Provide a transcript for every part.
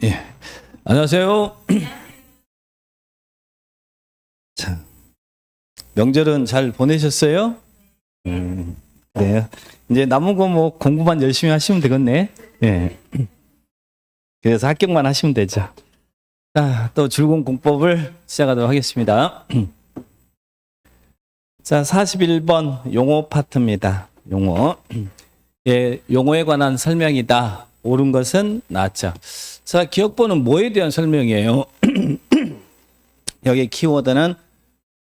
예. 안녕하세요. 자, 명절은 잘 보내셨어요? 네. 이제 남은 거 뭐 공부만 열심히 하시면 되겠네. 예. 그래서 합격만 하시면 되죠. 자, 또 즐거운 공법을 시작하도록 하겠습니다. 자, 41번 용어 파트입니다. 용어. 예, 용어에 관한 설명이다. 옳은 것은 낫죠. 자, 기억보는 뭐에 대한 설명이에요? 여기 키워드는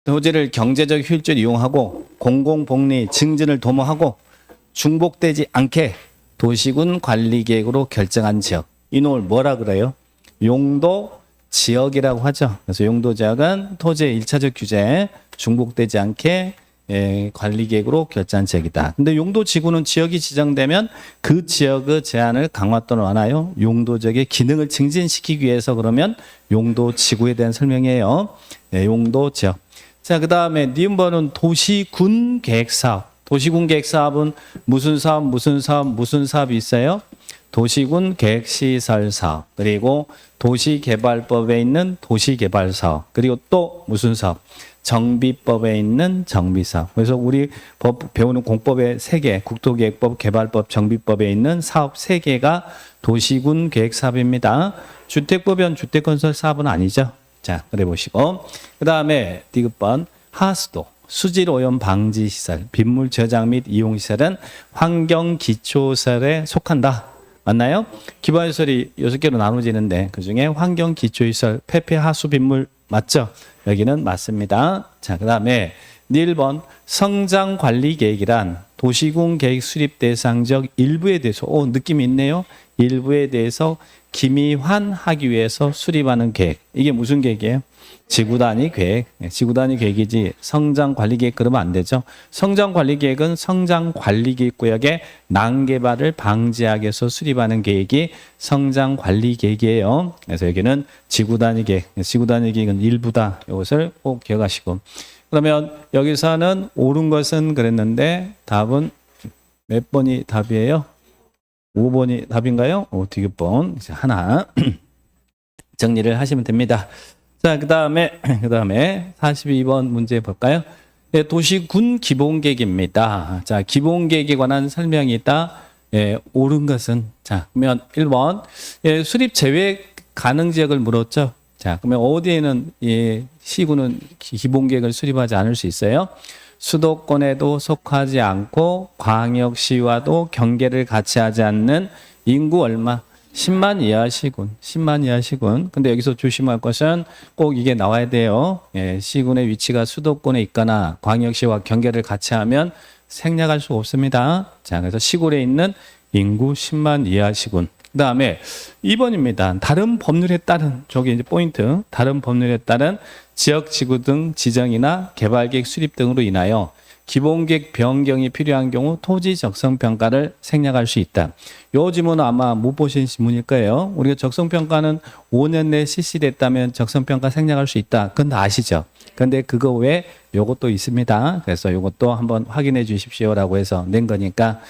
토지를 경제적 효율적으로 이용하고 공공복리 증진을 도모하고 중복되지 않게 도시군 관리계획으로 결정한 지역. 이놈을 뭐라 그래요? 용도 지역이라고 하죠. 그래서 용도 지역은 토지의 1차적 규제, 중복되지 않게 관리계획으로 결정한 지역이다. 근데 용도 지구는 지역이 지정되면 그 지역의 제한을 강화 또는 완화요. 용도 지역의 기능을 증진시키기 위해서 그러면 용도 지구에 대한 설명이에요. 용도 지역. 자, 그 다음에 니은번은 도시군 계획사업. 도시군 계획사업은 무슨 사업, 무슨 사업, 무슨 사업이 있어요? 도시군 계획시설 사업, 그리고 도시개발법에 있는 도시개발사업, 그리고 또 무슨 사업? 정비법에 있는 정비사업. 그래서 우리 법 배우는 공법의 3개, 국토계획법, 개발법, 정비법에 있는 사업 3개가 도시군 계획사업입니다. 주택법은 주택건설 사업은 아니죠. 자, 그래 보시고. 그 다음에 디귿번 하수도. 수질 오염 방지 시설, 빗물 저장 및 이용 시설은 환경 기초시설에 속한다. 맞나요? 기반시설이 6개로 나눠지는데 그중에 환경 기초시설, 폐폐 하수 빗물 맞죠? 여기는 맞습니다. 자, 그다음에 1번 성장 관리 계획이란 도시군 계획 수립 대상적 일부에 대해서 느낌이 있네요. 일부에 대해서 기미환하기 위해서 수립하는 계획. 이게 무슨 계획이에요? 지구 단위 계획. 지구 단위 계획이지 성장 관리 계획 그러면 안 되죠. 성장 관리 계획은 성장 관리 계획 구역의 난개발을 방지하기 위해서 수립하는 계획이 성장 관리 계획이에요. 그래서 여기는 지구 단위 계획. 지구 단위 계획은 일부다. 이것을 꼭 기억하시고. 그러면 여기서는 옳은 것은 그랬는데 답은 몇 번이 답이에요? 5번이 답인가요? 디귿번 하나 정리를 하시면 됩니다. 자, 그다음에 42번 문제 볼까요? 네, 도시군 기본계획입니다. 자, 기본계획에 관한 설명이 있다. 옳은 것은 자, 그러면 1번 수립 제외 가능 지역을 물었죠. 자, 그러면 어디에는 시군은 기본계획을 수립하지 않을 수 있어요? 수도권에도 속하지 않고 광역시와도 경계를 같이 하지 않는 인구 얼마? 10만 이하 시군. 10만 이하 시군. 근데 여기서 조심할 것은 꼭 이게 나와야 돼요. 시군의 위치가 수도권에 있거나 광역시와 경계를 같이 하면 생략할 수 없습니다. 자, 그래서 시골에 있는 인구 10만 이하 시군. 그 다음에 2번입니다. 다른 법률에 따른, 저기 이제 포인트. 다른 법률에 따른 지역 지구 등 지정이나 개발계획 수립 등으로 인하여 기본계획 변경이 필요한 경우 토지 적성평가를 생략할 수 있다. 요 지문은 아마 못 보신 지문일 거예요. 우리가 적성평가는 5년 내에 실시됐다면 적성평가 생략할 수 있다. 그건 다 아시죠? 근데 그거 외에 요것도 있습니다. 그래서 요것도 한번 확인해 주십시오라고 해서 낸 거니까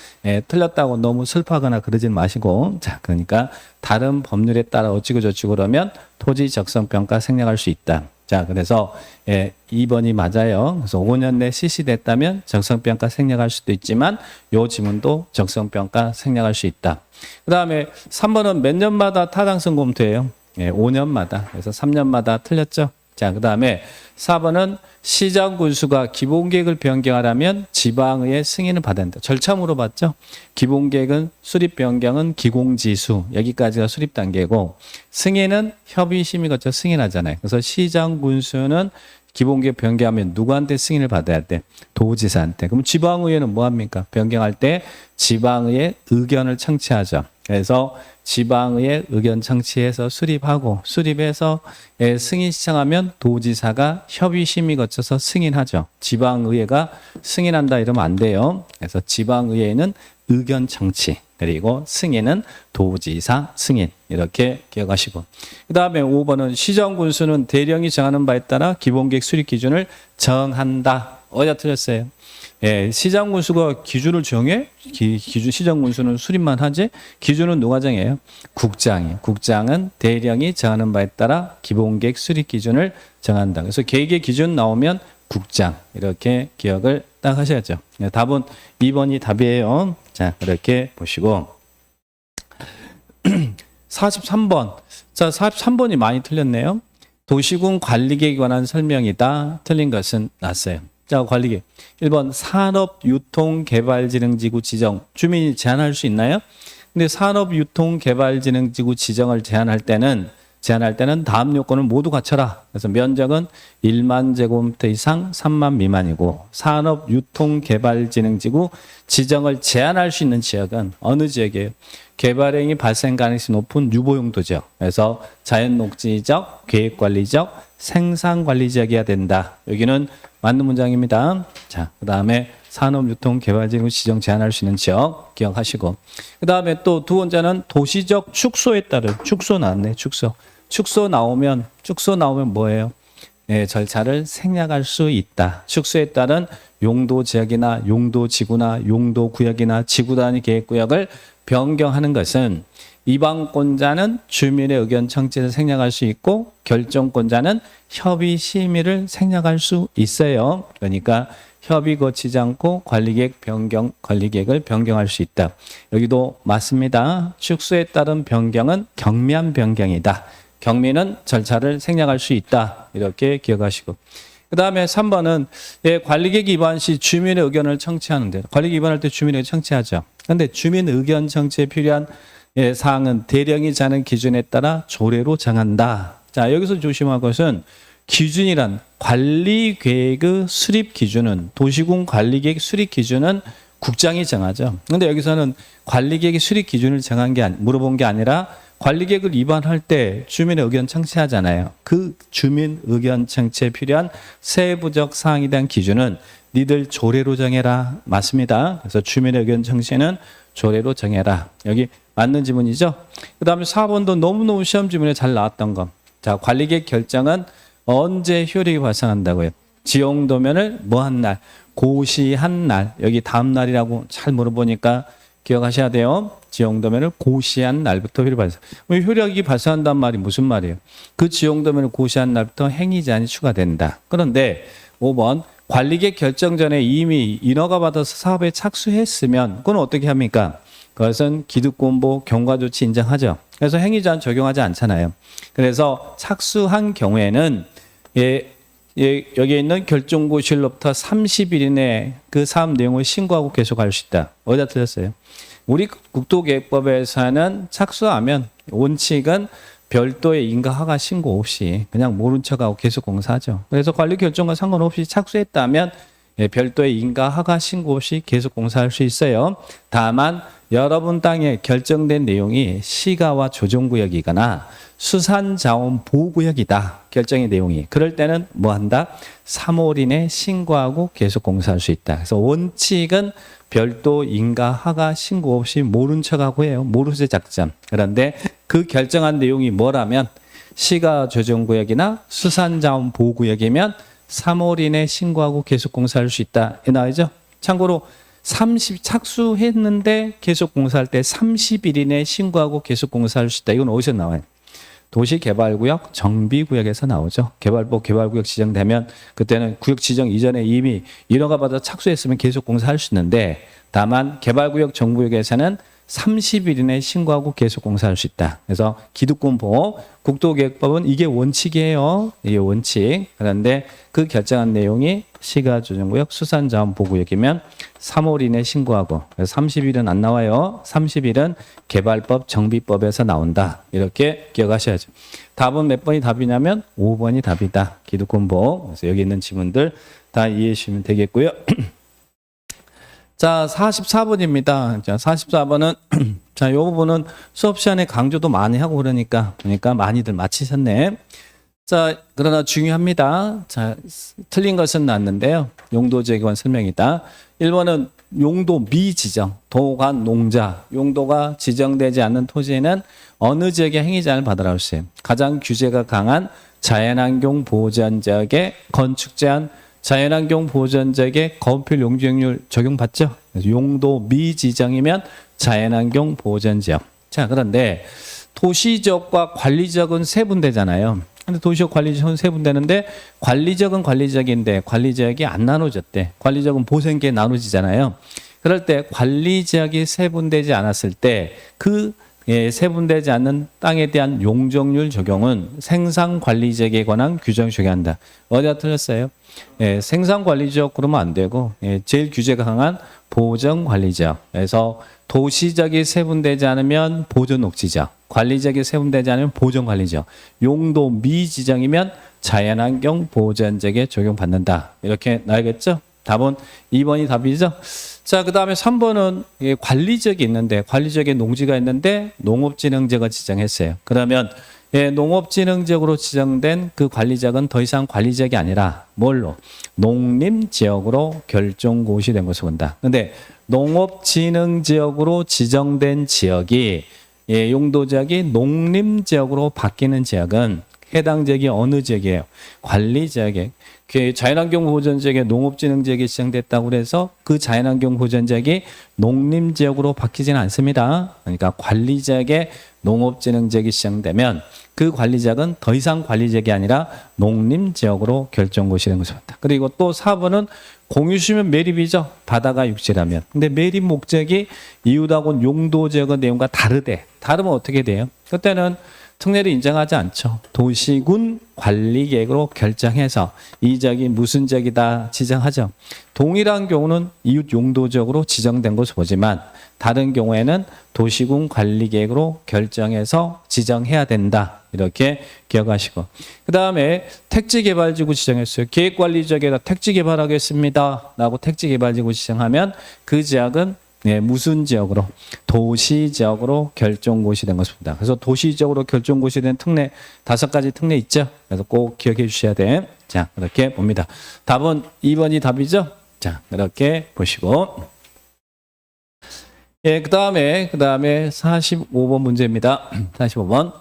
틀렸다고 너무 슬퍼하거나 그러진 마시고 자, 그러니까 다른 법률에 따라 어찌고 저찌고 그러면 토지 적성평가 생략할 수 있다. 자, 그래서 2번이 맞아요. 그래서 5년 내 실시됐다면 적성평가 생략할 수도 있지만 요 지문도 적성평가 생략할 수 있다. 그 다음에 3번은 몇 년마다 타당성 검토해요? 5년마다. 그래서 3년마다 틀렸죠. 자, 그 다음에 4번은 시장 군수가 기본계획을 변경하려면 지방의회 승인을 받아야 한다. 절차 물어봤죠? 기본계획은 수립 변경은 기공지수 여기까지가 수립 단계고 승인은 협의심의 거쳐 승인하잖아요. 그래서 시장 군수는 기본계획 변경하면 누구한테 승인을 받아야 돼? 도지사한테. 그럼 지방의회는 뭐 합니까? 변경할 때 지방의회 의견을 청취하죠. 그래서 지방의회 의견 청취해서 수립하고 수립해서 승인 신청하면 도지사가 협의심의 거쳐서 승인하죠. 지방의회가 승인한다 이러면 안 돼요. 그래서 지방의회는 의견 청취 그리고 승인은 도지사 승인 이렇게 기억하시고 그 다음에 5번은 시정군수는 대령이 정하는 바에 따라 기본계획 수립 기준을 정한다. 어디다 틀렸어요? 예, 시장군수가 기준을 정해? 기준 시장군수는 수립만 하지? 기준은 누가 정해요? 국장이에요. 국장은 대령이 정하는 바에 따라 기본계획 수립 기준을 정한다. 그래서 계획의 기준 나오면 국장 이렇게 기억을 딱 하셔야죠. 예, 답은 2번이 답이에요. 자, 그렇게 보시고 43번. 자, 43번이 많이 틀렸네요. 도시군 관리계획에 관한 설명이다. 틀린 것은 났어요. 자, 관리계획. 1번 산업유통개발진흥지구 지정. 주민이 제한할 수 있나요? 근데 산업유통개발진흥지구 지정을 제한할 때는 다음 요건을 모두 갖춰라. 그래서 면적은 1만 제곱미터 이상 3만 미만이고 산업유통개발진흥지구 지정을 제한할 수 있는 지역은 어느 지역이에요? 개발행위 발생 가능성이 높은 유보용도죠. 그래서 자연녹지적, 계획관리적, 생산관리지역이어야 된다. 여기는 맞는 문장입니다. 자, 그 다음에 산업유통개발지구 지정 제한할 수 있는 지역 기억하시고 그 다음에 또 두 번째는 도시적 축소에 따른 축소 나왔네. 축소 나오면 뭐예요? 예, 절차를 생략할 수 있다. 축소에 따른 용도 지역이나 용도 지구나 용도 구역이나 지구 단위 계획 구역을 변경하는 것은 이방권자는 주민의 의견 청취를 생략할 수 있고 결정권자는 협의 심의를 생략할 수 있어요. 그러니까 협의 거치지 않고 관리계획을 변경할 수 있다. 여기도 맞습니다. 축소에 따른 변경은 경미한 변경이다. 경미는 절차를 생략할 수 있다. 이렇게 기억하시고. 그 다음에 3번은 관리계획 위반 시 주민의 의견을 청취하는데 관리계획 위반할 때 주민의 의견 청취하죠. 그런데 주민 의견 청취에 필요한 사항은 대령이 정하는 기준에 따라 조례로 정한다. 자, 여기서 조심할 것은 기준이란 관리계획의 수립 기준은 도시군 관리계획 수립 기준은 국장이 정하죠. 그런데 여기서는 관리계획의 수립 기준을 정한 게 물어본 게 아니라 관리계획을 위반할 때 주민의 의견 청취하잖아요. 그 주민 의견 청취에 필요한 세부적 사항에 대한 기준은 니들 조례로 정해라. 맞습니다. 그래서 주민의 의견 청취는 조례로 정해라. 여기 맞는 지문이죠. 그 다음에 4번도 너무너무 시험 지문에 잘 나왔던 거. 자, 관리계획 결정은 언제 효력이 발생한다고요? 지용도면을 뭐한 날? 고시한 날. 여기 다음 날이라고 잘 물어보니까 기억하셔야 돼요. 지용도면을 고시한 날부터 효력이 발생. 효력이 발생한다는 말이 무슨 말이에요? 그 지용도면을 고시한 날부터 행위 제한이 추가된다. 그런데 5번 관리계획 결정 전에 이미 인허가 받아서 사업에 착수했으면 그건 어떻게 합니까? 그것은 기득권보 경과조치 인정하죠. 그래서 행위 제한 적용하지 않잖아요. 그래서 착수한 경우에는 여기에 있는 결정고시일로부터 30일 이내에 그 사업 내용을 신고하고 계속할 수 있다. 어디다 틀렸어요? 우리 국도계획법에서는 착수하면 원칙은 별도의 인가 허가 신고 없이 그냥 모른 척하고 계속 공사하죠. 그래서 관리 결정과 상관없이 착수했다면 별도의 인가 허가 신고 없이 계속 공사할 수 있어요. 다만 여러분 땅에 결정된 내용이 시가와 조정구역이거나 수산자원보호구역이다. 결정의 내용이. 그럴 때는 뭐 한다? 3월 이내 신고하고 계속 공사할 수 있다. 그래서 원칙은 별도 인가 허가 신고 없이 모른 척하고 해요. 모르쇠 작전. 그런데 그 결정한 내용이 뭐라면 시가 조정구역이나 수산자원보호구역이면 3월 이내 신고하고 계속 공사할 수 있다. 이 나오죠? 참고로 착수했는데 계속 공사할 때 30일 이내 신고하고 계속 공사할 수 있다. 이건 어디서 나와요? 도시개발구역 정비구역에서 나오죠. 개발법 개발구역 지정되면 그때는 구역 지정 이전에 이미 인허가 받아 착수했으면 계속 공사할 수 있는데 다만 개발구역 정비구역에서는 30일 이내 신고하고 계속 공사할 수 있다. 그래서 기득권 보호, 국도계획법은 이게 원칙이에요. 이게 원칙. 그런데 그 결정한 내용이 시가조정구역, 수산자원보호구역이면 3월 이내 신고하고, 그래서 30일은 안 나와요. 30일은 개발법, 정비법에서 나온다. 이렇게 기억하셔야죠. 답은 몇 번이 답이냐면 5번이 답이다. 기득권 보호. 그래서 여기 있는 지문들 다 이해해 주시면 되겠고요. 자, 44번입니다. 자, 44번은 자, 요 부분은 수업 시간에 강조도 많이 하고 그러니까 많이들 마치셨네. 자, 그러나 중요합니다. 자, 틀린 것은 났는데요. 용도지역에 관한 설명이다. 1번은 용도 미지정, 도관, 농자, 용도가 지정되지 않는 토지에는 어느 지역에 행위제한을 받으라 했어요. 가장 규제가 강한 자연환경 보호제한 지역에 건축 제한, 자연환경 보전제에 거음필 용적률 적용받죠. 용도 미지정이면 자연환경 보전지역. 자, 그런데 도시지역과 관리지역은 세분되잖아요. 근데 도시지역 관리지역은 세분되는데 관리지역은 관리지역인데 관리지역이 안 나눠졌대. 관리지역은 보생계에 나눠지잖아요. 그럴 때 관리지역이 세분되지 않았을 때 그 세분되지 않는 땅에 대한 용적률 적용은 생산관리지역에 관한 규정 적용한다. 어디가 틀렸어요? 생산관리지역 그러면 안 되고 제일 규제가 강한 보전관리지역. 그래서 도시지역이 세분되지 않으면 보전녹지지역, 관리지역이 세분되지 않으면 보전관리지역, 용도 미지정이면 자연환경 보전지역에 적용받는다. 이렇게 나오겠죠? 답은 2번이 답이죠. 자, 그 다음에 3번은 관리지역이 있는데 관리지역에 농지가 있는데 농업진흥지역을 지정했어요. 그러면 농업진흥지역으로 지정된 그 관리지역은 더 이상 관리지역이 아니라 뭘로? 농림지역으로 결정고시된 것을 본다. 근데 농업진흥지역으로 지정된 지역이 용도지역이 농림지역으로 바뀌는 지역은 해당 지역이 어느 지역이에요? 관리지역이에요. 자연환경보전지역에 농업진흥지역이 지정됐다고 해서 그 자연환경보전지역이 농림지역으로 바뀌지는 않습니다. 그러니까 관리지역에 농업진흥지역이 지정되면 그 관리지역은 더 이상 관리지역이 아니라 농림지역으로 결정고시된 것입니다. 그리고 또 4번은 공유시면 매립이죠. 바다가 육지라면. 근데 매립 목적이 이웃하고 용도지역의 내용과 다르대. 다르면 어떻게 돼요? 그때는 특례를 인정하지 않죠. 도시군 관리계획으로 결정해서 이 지역이 무슨 지역이다 지정하죠. 동일한 경우는 이웃 용도지역으로 지정된 것을 보지만 다른 경우에는 도시군 관리계획으로 결정해서 지정해야 된다. 이렇게 기억하시고. 그 다음에 택지개발지구 지정했어요. 계획관리지역에다 택지개발하겠습니다. 라고 택지개발지구 지정하면 그 지역은 무슨 지역으로? 도시지역으로 결정고시된 것입니다. 그래서 도시지역으로 결정고시된 특례 5가지 특례 있죠. 그래서 꼭 기억해 주셔야 돼. 자, 이렇게 봅니다. 답은 2번이 답이죠. 자, 이렇게 보시고. 그 다음에 45번 문제입니다. 45번.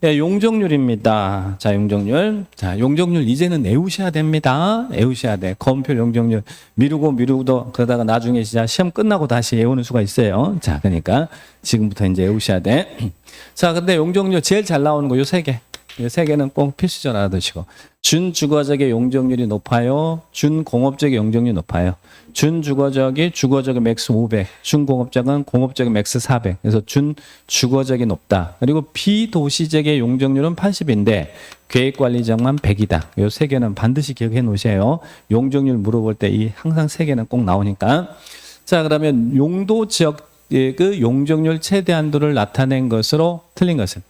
용적률입니다. 자, 용적률. 자, 용적률 이제는 외우셔야 됩니다. 외우셔야 돼. 거음표 용적률. 미루고도 그러다가 나중에 진짜 시험 끝나고 다시 외우는 수가 있어요. 자, 그러니까 지금부터 이제 외우셔야 돼. 자, 근데 용적률 제일 잘 나오는 거 요 3개. 이 3개는 꼭 필수적으로 알아두시고. 준주거적의 용적률이 높아요. 준공업적의 용적률이 높아요. 준주거적의 맥스 500, 준공업적은 공업적의 맥스 400. 그래서 준주거적이 높다. 그리고 비도시적의 용적률은 80인데 계획관리지역만 100이다. 이 3개는 반드시 기억해 놓으세요. 용적률 물어볼 때 이 항상 3개는 꼭 나오니까. 자, 그러면 용도지역 그 용적률 최대 한도를 나타낸 것으로 틀린 것은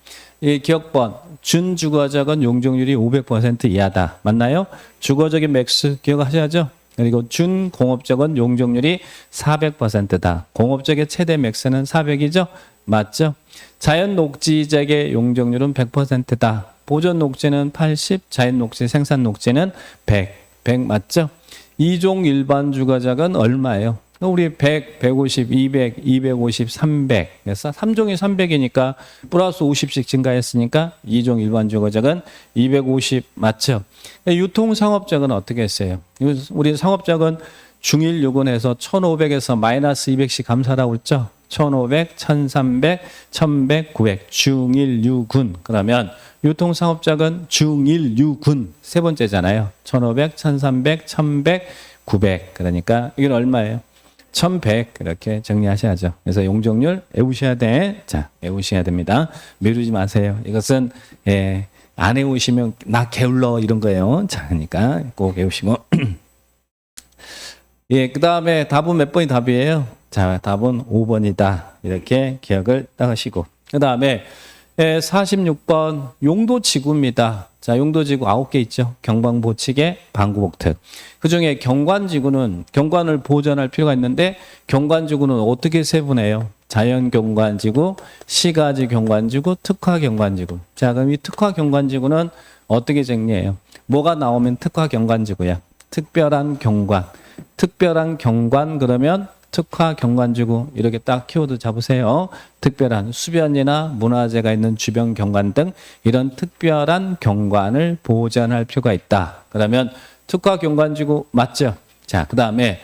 이 기억번 준주거적은 용적률이 500% 이하다. 맞나요? 주거적인 맥스 기억하셔야죠. 그리고 준공업적은 용적률이 400%다. 공업적의 최대 맥스는 400이죠. 맞죠? 자연녹지적의 용적률은 100%다. 보존녹지는 80, 자연녹지, 생산녹지는 100 맞죠? 이종 일반 주거적은 얼마예요? 우리 100, 150, 200, 250, 300. 그래서 3종이 300이니까 플러스 50씩 증가했으니까 2종 일반 주거적은 250 맞죠? 유통상업적은 어떻게 했어요? 우리 상업적은 중일 요건에서 1500에서 마이너스 200씩 감사라고 했죠? 1500, 1300, 1100, 900. 중일 유군. 그러면 유통상업적은 중일 유군. 세 번째잖아요. 1500, 1300, 1100, 900. 그러니까 이건 얼마예요? 1100 이렇게 정리하셔야죠. 그래서 용적률 외우셔야 돼. 자, 외우셔야 됩니다. 미루지 마세요. 이것은 안 외우시면 나 게을러 이런 거예요. 자, 그러니까 꼭 외우시고. 그 다음에 답은 몇 번이 답이에요? 자, 답은 5번이다. 이렇게 기억을 딱 하시고. 그 다음에 46번 용도지구입니다. 자, 용도지구 9개 있죠. 경광보치개, 방구복특. 그중에 경관지구는 경관을 보존할 필요가 있는데 경관지구는 어떻게 세분해요? 자연경관지구, 시가지 경관지구, 특화경관지구. 자, 그럼 이 특화경관지구는 어떻게 정리해요? 뭐가 나오면 특화경관지구야? 특별한 경관. 특별한 경관 그러면 특화경관지구 이렇게 딱 키워드 잡으세요. 특별한 수변이나 문화재가 있는 주변 경관 등 이런 특별한 경관을 보존할 필요가 있다. 그러면 특화경관지구 맞죠? 자, 그 다음에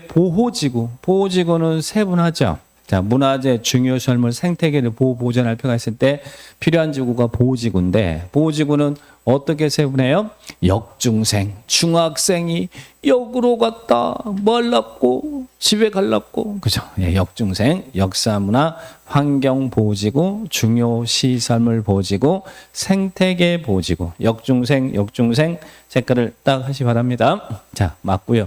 보호지구. 보호지구는 세분하죠. 자, 문화재, 중요시설물, 생태계를 보존할 필요가 있을 때 필요한 지구가 보호지구인데 보호지구는 어떻게 세분해요? 역중생, 중학생이 역으로 갔다 말랐고 집에 갈랐고 그죠? 역중생, 역사문화, 환경보호지구, 중요시설물 보호지구, 생태계 보호지구, 역중생 색깔을 딱 하시 바랍니다. 자, 맞고요.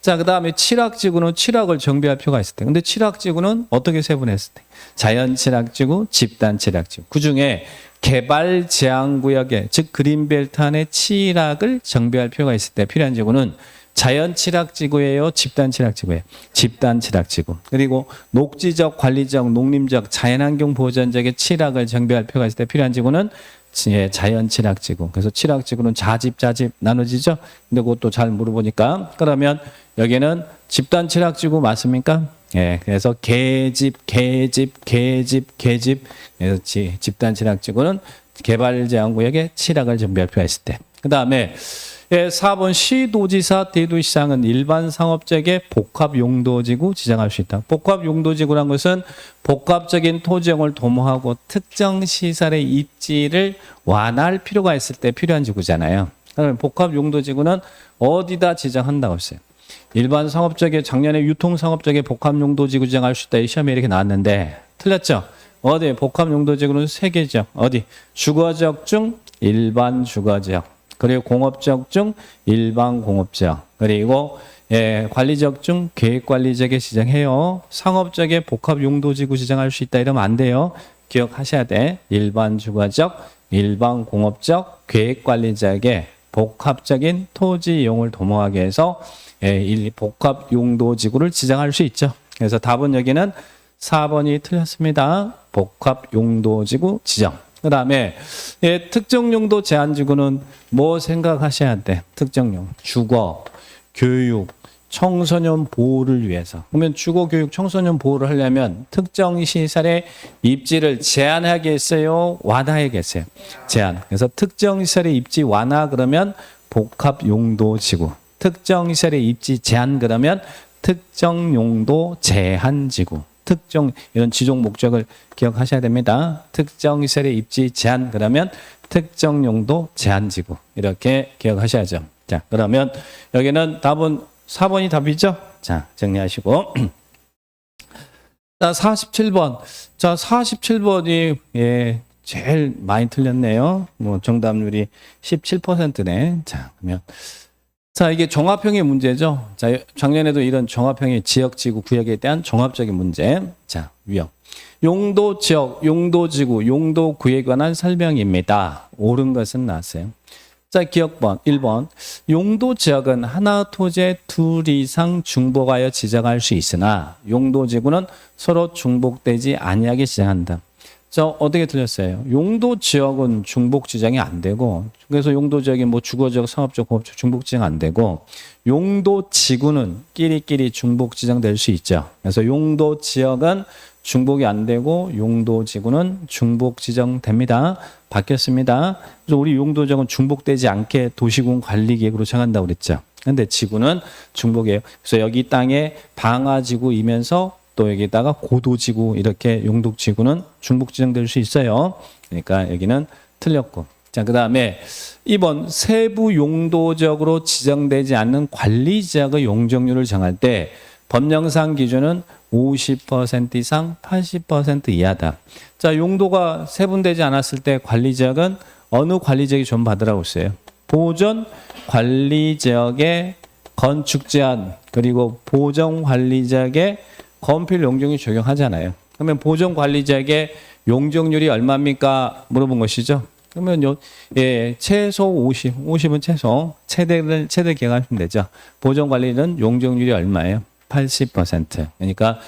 자, 그 다음에 칠학지구는 칠학을 정비할 필요가 있을 때. 근데 칠학지구는 어떻게 세분했을 때? 자연칠학지구, 집단칠학지구. 그 중에 개발 제한구역에, 즉 그린벨트 안에 칠학을 정비할 필요가 있을 때 필요한 지구는 자연칠학지구예요, 집단칠학지구예요? 집단칠학지구. 그리고 녹지적, 관리적, 농림적, 자연환경 보전적의 칠학을 정비할 필요가 있을 때 필요한 지구는 자연칠학지구. 그래서 칠학지구는 자집 나눠지죠. 근데 그것도 잘 물어보니까 그러면 여기는 집단칠학지구 맞습니까? 그래서 계집. 그래서 집단칠학지구는 개발제한구역에 칠학을 정비할 필요가 있을 때. 그 다음에 4번 시도지사, 대도시장은 일반 상업적의 복합용도지구 지정할 수 있다. 복합용도지구란 것은 복합적인 토지용을 도모하고 특정 시설의 입지를 완화할 필요가 있을 때 필요한 지구잖아요. 그러면 복합용도지구는 어디다 지정한다고 했어요? 일반 상업적의 작년에 유통상업적의 복합용도지구 지정할 수 있다. 이 시험에 이렇게 나왔는데 틀렸죠? 어디? 복합용도지구는 3개죠. 어디? 주거지역 중 일반 주거지역. 그리고 공업지역 중 일반 공업지역, 그리고 관리지역 중 계획관리지역에 지정해요. 상업적의 복합용도지구 지정할 수 있다 이러면 안 돼요. 기억하셔야 돼. 일반 주거지역, 일반 공업지역, 계획관리지역에 복합적인 토지 이용을 도모하기 위해서 복합용도지구를 지정할 수 있죠. 그래서 답은 여기는 4번이 틀렸습니다. 복합용도지구 지정. 그 다음에 특정용도 제한지구는 뭐 생각하셔야 돼? 특정용, 주거, 교육, 청소년 보호를 위해서. 그러면 주거, 교육, 청소년 보호를 하려면 특정 시설의 입지를 제한하겠어요? 완화하겠어요? 제한. 그래서 특정 시설의 입지 완화 그러면 복합용도지구. 특정 시설의 입지 제한 그러면 특정용도 제한지구. 특정 이런 지종 목적을 기억하셔야 됩니다. 특정 시설의 입지 제한 그러면 특정 용도 제한지구 이렇게 기억하셔야죠. 자, 그러면 여기는 답은 4번이 답이죠. 자, 정리하시고 자, 47번. 자, 47번이 제일 많이 틀렸네요. 뭐 정답률이 17%네. 자, 그러면 자, 이게 종합형의 문제죠. 자, 작년에도 이런 종합형의 지역지구 구역에 대한 종합적인 문제. 자, 위험. 용도 지역, 용도 지구, 용도 구역에 관한 설명입니다. 옳은 것은 나왔어요. 자, 기억번 1번. 용도 지역은 하나 토지에 둘 이상 중복하여 지정할 수 있으나 용도 지구는 서로 중복되지 아니하게 지정한다. 자, 어떻게 틀렸어요? 용도 지역은 중복 지정이 안 되고, 그래서 용도 지역이 뭐 주거지역, 상업지역, 공업지역 중복 지정 안 되고, 용도 지구는 끼리끼리 중복 지정될 수 있죠. 그래서 용도 지역은 중복이 안 되고, 용도 지구는 중복 지정됩니다. 바뀌었습니다. 그래서 우리 용도 지역은 중복되지 않게 도시군 관리계획으로 정한다고 그랬죠. 근데 지구는 중복이에요. 그래서 여기 땅에 방화지구이면서 또 여기다가 고도지구 이렇게 용도지구는 중복 지정될 수 있어요. 그러니까 여기는 틀렸고. 자, 그 다음에 2번 세부 용도적으로 지정되지 않는 관리지역의 용적률을 정할 때 법령상 기준은 50% 이상 80% 이하다. 자, 용도가 세분되지 않았을 때 관리지역은 어느 관리지역이 좀 받으라고 했어요? 보존 관리지역의 건축 제한 그리고 보정 관리지역의 건필 용적률 적용하잖아요. 그러면 보존 관리지역의 용적률이 얼마입니까? 물어본 것이죠. 그러면 최소 50은 최소 최대를 기억하시면 되죠. 보존 관리는 용적률이 얼마예요? 80%. 그러니까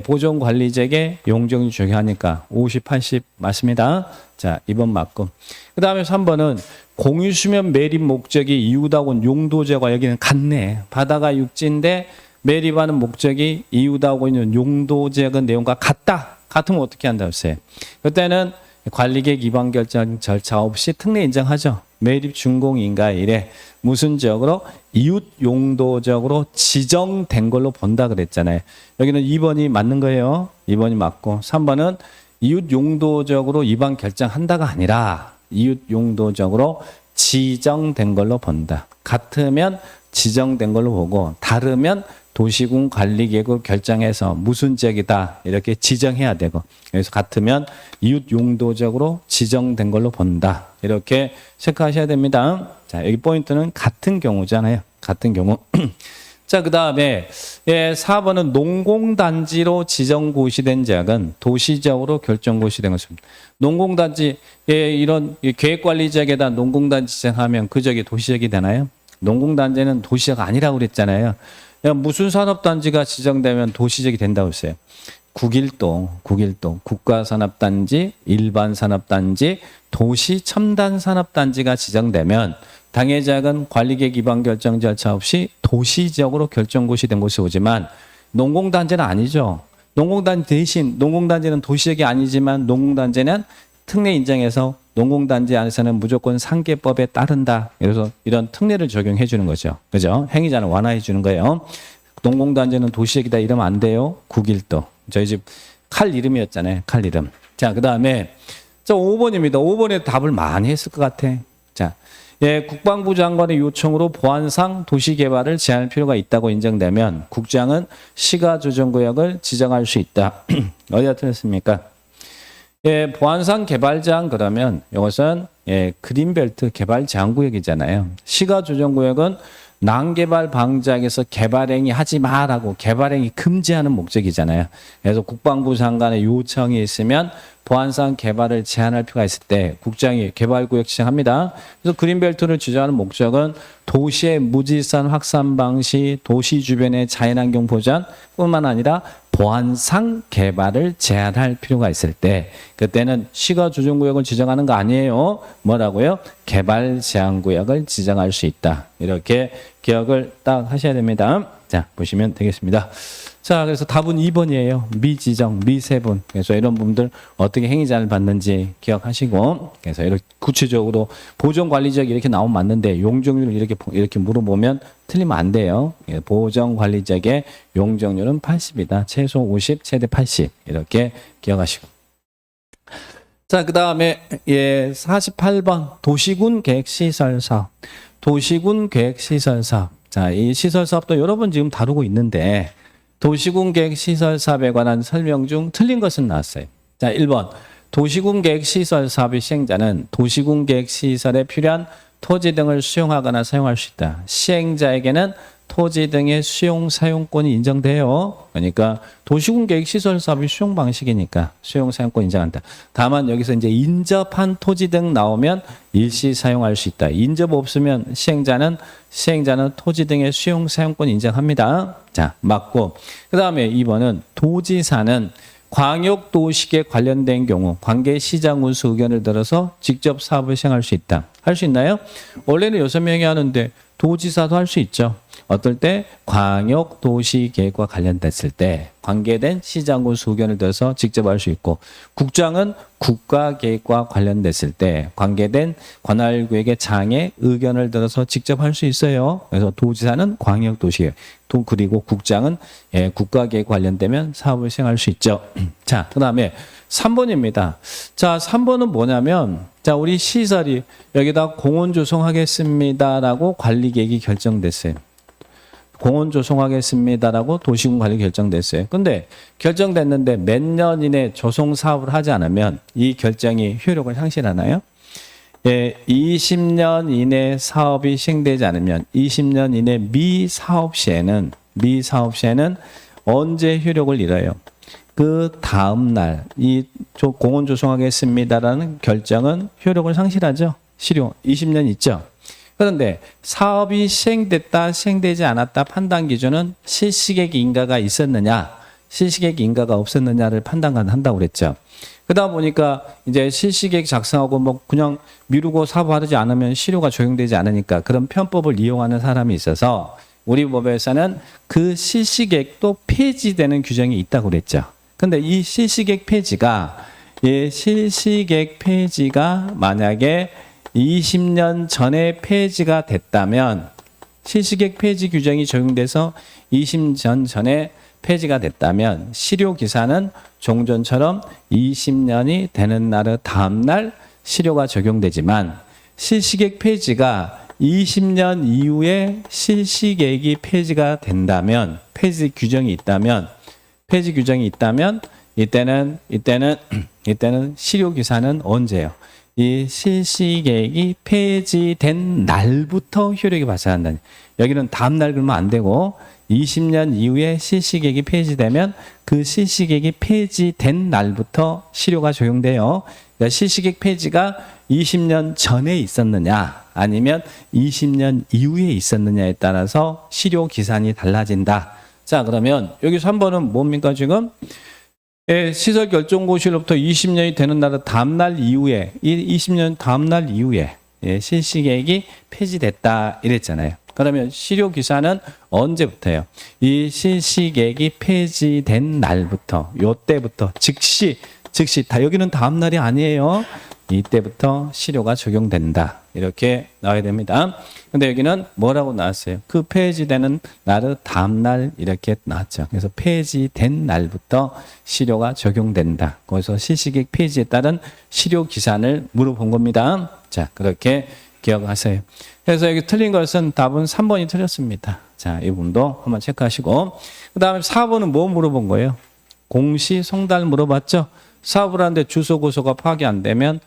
보존 관리지역의 용적률 적용하니까 50, 80 맞습니다. 자, 2번 맞고. 그 다음에 3번은 공유수면 매립 목적이 이웃하고는 용도지역과 여기는 같네. 바다가 육지인데 매립하는 목적이 이웃하고 있는 용도지역은 내용과 같다. 같으면 어떻게 한다고 했어요? 그때는 관리계획 위반 결정 절차 없이 특례 인정하죠. 매립 준공인가 이래 무슨 지역으로 이웃 용도적으로 지정된 걸로 본다 그랬잖아요. 여기는 2번이 맞는 거예요. 2번이 맞고 3번은 이웃 용도적으로 이반 결정한다가 아니라 이웃 용도적으로 지정된 걸로 본다. 같으면 지정된 걸로 보고 다르면 도시군 관리계획을 결정해서 무슨 지역이다 이렇게 지정해야 되고 그래서 같으면 이웃 용도적으로 지정된 걸로 본다. 이렇게 체크하셔야 됩니다. 자, 여기 포인트는 같은 경우잖아요. 같은 경우. 자, 그 다음에 4번은 농공단지로 지정고시된 지역은 도시적으로 결정고시된 것입니다. 농공단지 이런 계획관리지역에다 농공단지 지정하면 그 지역이 도시지역이 되나요? 농공단지는 도시지역 아니라고 그랬잖아요. 무슨 산업단지가 지정되면 도시지역이 된다고 했어요. 국일동, 국가산업단지, 일반산업단지, 도시첨단산업단지가 지정되면 당해지역은 관리계획 위반 결정 절차 없이 도시지역으로 결정고시된 곳이 오지만 농공단지는 아니죠. 농공단지 대신 농공단지는 도시지역이 아니지만 농공단지는 특례 인정해서 농공단지 안에서는 무조건 상계법에 따른다. 그래서 이런 특례를 적용해 주는 거죠. 그죠? 행위자는 완화해 주는 거예요. 농공단지는 도시지역이다 이러면 안 돼요. 국일도. 저희 집 칼 이름이었잖아요. 칼 이름. 자, 그 다음에 5번입니다. 5번에 답을 많이 했을 것 같아. 자, 국방부 장관의 요청으로 보안상 도시개발을 제한할 필요가 있다고 인정되면 국장은 시가조정구역을 지정할 수 있다. 어디가 틀렸습니까? 보안상 개발 제한 그러면 이것은 그린벨트 개발 제한구역이잖아요. 시가조정구역은 난개발 방지하기에서 개발행위 하지 마라고 개발행위 금지하는 목적이잖아요. 그래서 국방부 장관의 요청이 있으면 보안상 개발을 제한할 필요가 있을 때 국장이 개발구역 지정합니다. 그래서 그린벨트를 지정하는 목적은 도시의 무질산 확산 방시, 도시 주변의 자연환경 보전 뿐만 아니라 보안상 개발을 제한할 필요가 있을 때 그때는 시가조정구역을 지정하는 거 아니에요. 뭐라고요? 개발 제한구역을 지정할 수 있다. 이렇게 기억을 딱 하셔야 됩니다. 자, 보시면 되겠습니다. 자, 그래서 답은 2번이에요. 미지정, 미세분. 그래서 이런 부분들 어떻게 행위자를 받는지 기억하시고, 그래서 이렇게 구체적으로 보존관리지역 이렇게 나오면 맞는데 용적률을 이렇게 물어보면 틀리면 안 돼요. 보존관리지역의 용적률은 80이다. 최소 50, 최대 80. 이렇게 기억하시고. 자, 그 다음에 48번 도시군 계획시설 사업. 도시군 계획시설 사업. 자, 이 시설 사업도 여러 번 지금 다루고 있는데 도시군 계획 시설 사업에 관한 설명 중 틀린 것은 나왔어요. 자, 1번. 도시군 계획 시설 사업의 시행자는 도시군 계획 시설에 필요한 토지 등을 수용하거나 사용할 수 있다. 시행자에게는 토지 등의 수용 사용권이 인정돼요. 그러니까 도시군 계획 시설 사업이 수용 방식이니까 수용 사용권 인정한다. 다만 여기서 이제 인접한 토지 등 나오면 일시 사용할 수 있다. 인접 없으면 시행자는 토지 등의 수용 사용권 인정합니다. 자, 맞고. 그다음에 2번은 도지사는 광역도시계 관련된 경우 관계시장 운수 의견을 들어서 직접 사업을 시행할 수 있다. 할 수 있나요? 원래는 6명이 하는데 도지사도 할 수 있죠. 어떨 때 광역도시계획과 관련됐을 때 관계된 시장군수 의견을 들어서 직접 할 수 있고 국장은 국가계획과 관련됐을 때 관계된 관할구역의 장의 의견을 들어서 직접 할 수 있어요. 그래서 도지사는 광역도시계획 그리고 국장은 국가계획 관련되면 사업을 시행할 수 있죠. 자, 그 다음에 3번입니다. 자, 3번은 뭐냐면 자, 우리 시설이 여기다 공원 조성하겠습니다라고 관리계획이 결정됐어요. 공원 조성하겠습니다라고 도시군 관리 결정됐어요. 근데 결정됐는데 몇 년 이내 조성 사업을 하지 않으면 이 결정이 효력을 상실하나요? 20년 이내 사업이 시행되지 않으면 20년 이내 미사업 시에는 언제 효력을 잃어요? 그 다음 날 이 공원 조성하겠습니다라는 결정은 효력을 상실하죠. 실효 20년 있죠. 그런데 사업이 시행됐다, 시행되지 않았다 판단 기준은 실시계획 인가가 있었느냐, 실시계획 인가가 없었느냐를 판단한다고 그랬죠. 그러다 보니까 이제 실시계획 작성하고 뭐 그냥 미루고 사업하지 않으면 실효가 적용되지 않으니까 그런 편법을 이용하는 사람이 있어서 우리 법에서는 그 실시계획도 폐지되는 규정이 있다고 그랬죠. 근데 이 실시계획 폐지가 만약에 20년 전에 폐지가 됐다면 실시계획 폐지 규정이 적용돼서 20년 전에 폐지가 됐다면 실효기사는 종전처럼 20년이 되는 날의 다음 날 실효가 적용되지만 실시계획 폐지가 20년 이후에 실시계획이 폐지가 된다면 폐지 규정이 있다면 이때는 실효기사는 언제예요? 이 실시계획이 폐지된 날부터 효력이 발생한다니. 여기는 다음 날 그러면 안 되고 20년 이후에 실시계획이 폐지되면 그 실시계획이 폐지된 날부터 실효가 적용돼요. 그러니까 실시계획 폐지가 20년 전에 있었느냐 아니면 20년 이후에 있었느냐에 따라서 실효 기산이 달라진다. 자, 그러면 여기서 3번은 뭡니까 지금? 시설 결정고시로부터 20년이 되는 날의 다음 날 이후에 이 20년 다음 날 이후에 실시계획이 폐지됐다 이랬잖아요. 그러면 실효 기사는 언제부터예요? 이 실시계획이 폐지된 날부터, 요때부터 즉시 다 여기는 다음 날이 아니에요. 이때부터 실효가 적용된다. 이렇게 나와야 됩니다. 근데 여기는 뭐라고 나왔어요? 그 폐지되는 날의 다음 날 이렇게 나왔죠. 그래서 폐지된 날부터 실효가 적용된다. 거기서 실시계획 폐지에 따른 실효 기산을 물어본 겁니다. 자, 그렇게 기억하세요. 그래서 여기 틀린 것은 답은 3번이 틀렸습니다. 자, 이 부분도 한번 체크하시고. 그 다음에 4번은 뭐 물어본 거예요? 공시송달 물어봤죠? 사업을 하는데 주소 고소가 파악이 안 되면